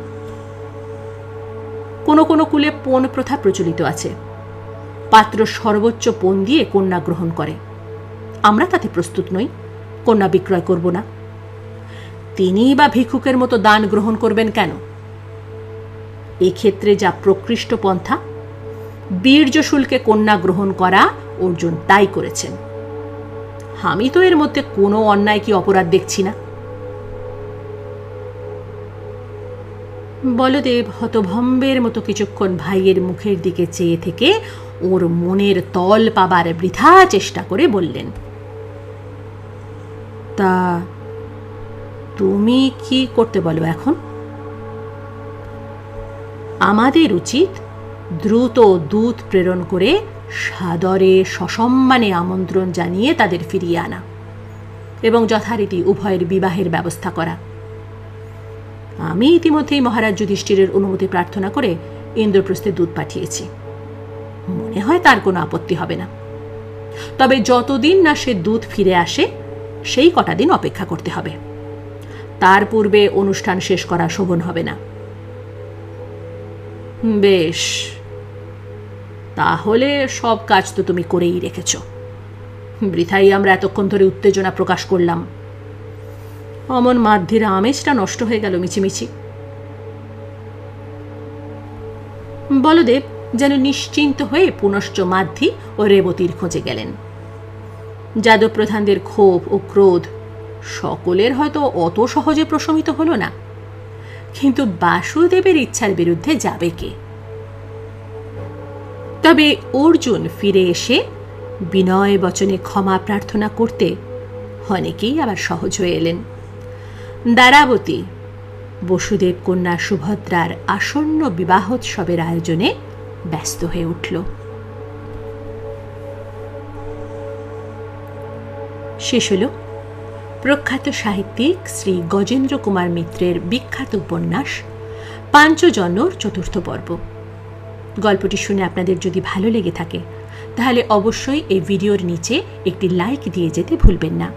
কোনো কোনো কুলে পণ প্রথা প্রচলিত আছে। পাত্র সর্বোচ্চ পণ দিয়ে কন্যা গ্রহণ করে। আমরা তাতে প্রস্তুত নই, কন্যা বিক্রয় করব না। তিনিই বা ভিক্ষুকের মতো দান গ্রহণ করবেন কেন? এক্ষেত্রে যা প্রকৃষ্ট পন্থা, বীর্য শুল্কে কন্যা গ্রহণ করা, অর্জুন তাই করেছেন। আমি তো এর মধ্যে কোনো অন্যায় কি অপরাধ দেখছি না। বলদেব হতভম্বের মতো কিছুক্ষণ ভাইয়ের মুখের দিকে চেয়ে থেকে ওর মনের তল পাবার বৃথা চেষ্টা করে বললেন, তা তুমি কি করতে বলো এখন? আমাদের উচিত দ্রুত দূত প্রেরণ করে সাদরে সসম্মানে আমন্ত্রণ জানিয়ে তাদের ফিরিয়ে আনা এবং যথারীতি উভয়ের বিবাহের ব্যবস্থা করা। আমি ইতিমধ্যেই মহারাজ যুধিষ্ঠিরের অনুমতি প্রার্থনা করে ইন্দ্রপ্রস্থে দূত পাঠিয়েছি। মনে হয় তার কোনো আপত্তি হবে না। তবে যতদিন না সে দূত ফিরে আসে সেই কটা দিন অপেক্ষা করতে হবে। তার পূর্বে অনুষ্ঠান শেষ করা শোভন হবে না। বেশ, তাহলে সব কাজ তো তুমি করেই রেখেছ। বৃথাই আমরা এতক্ষণ ধরে উত্তেজনা প্রকাশ করলাম। অমন মাধ্যের আমেজটা নষ্ট হয়ে গেল মিছিমিছি। বলদেব যেন নিশ্চিন্ত হয়ে পুনশ্চ মাধ্যি ও রেবতীর খোঁজে গেলেন। যাদব প্রধানদের ক্ষোভ ও ক্রোধ সকলের হয়তো অত সহজে প্রশমিত হল না, কিন্তু বাসুদেবের ইচ্ছার বিরুদ্ধে যাবে কে? তবে অর্জুন ফিরে এসে বিনয় বচনে ক্ষমা প্রার্থনা করতে অনেকেই আবার সহজ হয়ে এলেন। দ্বারাবতী বসুদেব কন্যা সুভদ্রার আসন্ন বিবাহোৎসবের আয়োজনে ব্যস্ত হয়ে উঠল। শেষ হল প্রখ্যাত সাহিত্যিক শ্রী গজেন্দ্র কুমার মিত্রের বিখ্যাত উপন্যাস পাঞ্চজন্যর চতুর্থ পর্ব। গল্পটি শুনে আপনাদের যদি ভালো লেগে থাকে তাহলে অবশ্যই এই ভিডিওর নিচে একটি লাইক দিয়ে যেতে ভুলবেন না।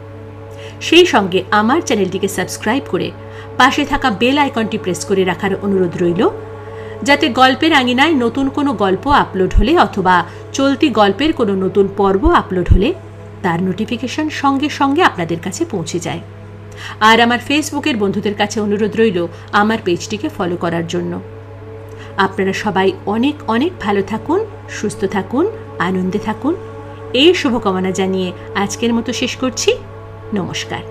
সেই সঙ্গে আমার চ্যানেলটিকে সাবস্ক্রাইব করে পাশে থাকা বেল আইকনটি প্রেস করে রাখার অনুরোধ রইল, যাতে গল্পের আঙিনায় নতুন কোনো গল্প আপলোড হলে অথবা চলতি গল্পের কোনো নতুন পর্ব আপলোড হলে তার নোটিফিকেশন সঙ্গে সঙ্গে আপনাদের কাছে পৌঁছে যায়। আর আমার ফেসবুকের বন্ধুদের কাছে অনুরোধ রইল আমার পেজটিকে ফলো করার জন্য। আপনারা সবাই অনেক অনেক ভালো থাকুন, সুস্থ থাকুন, আনন্দে থাকুন, এই শুভকামনা জানিয়ে আজকের মতো শেষ করছি। নমস্কার।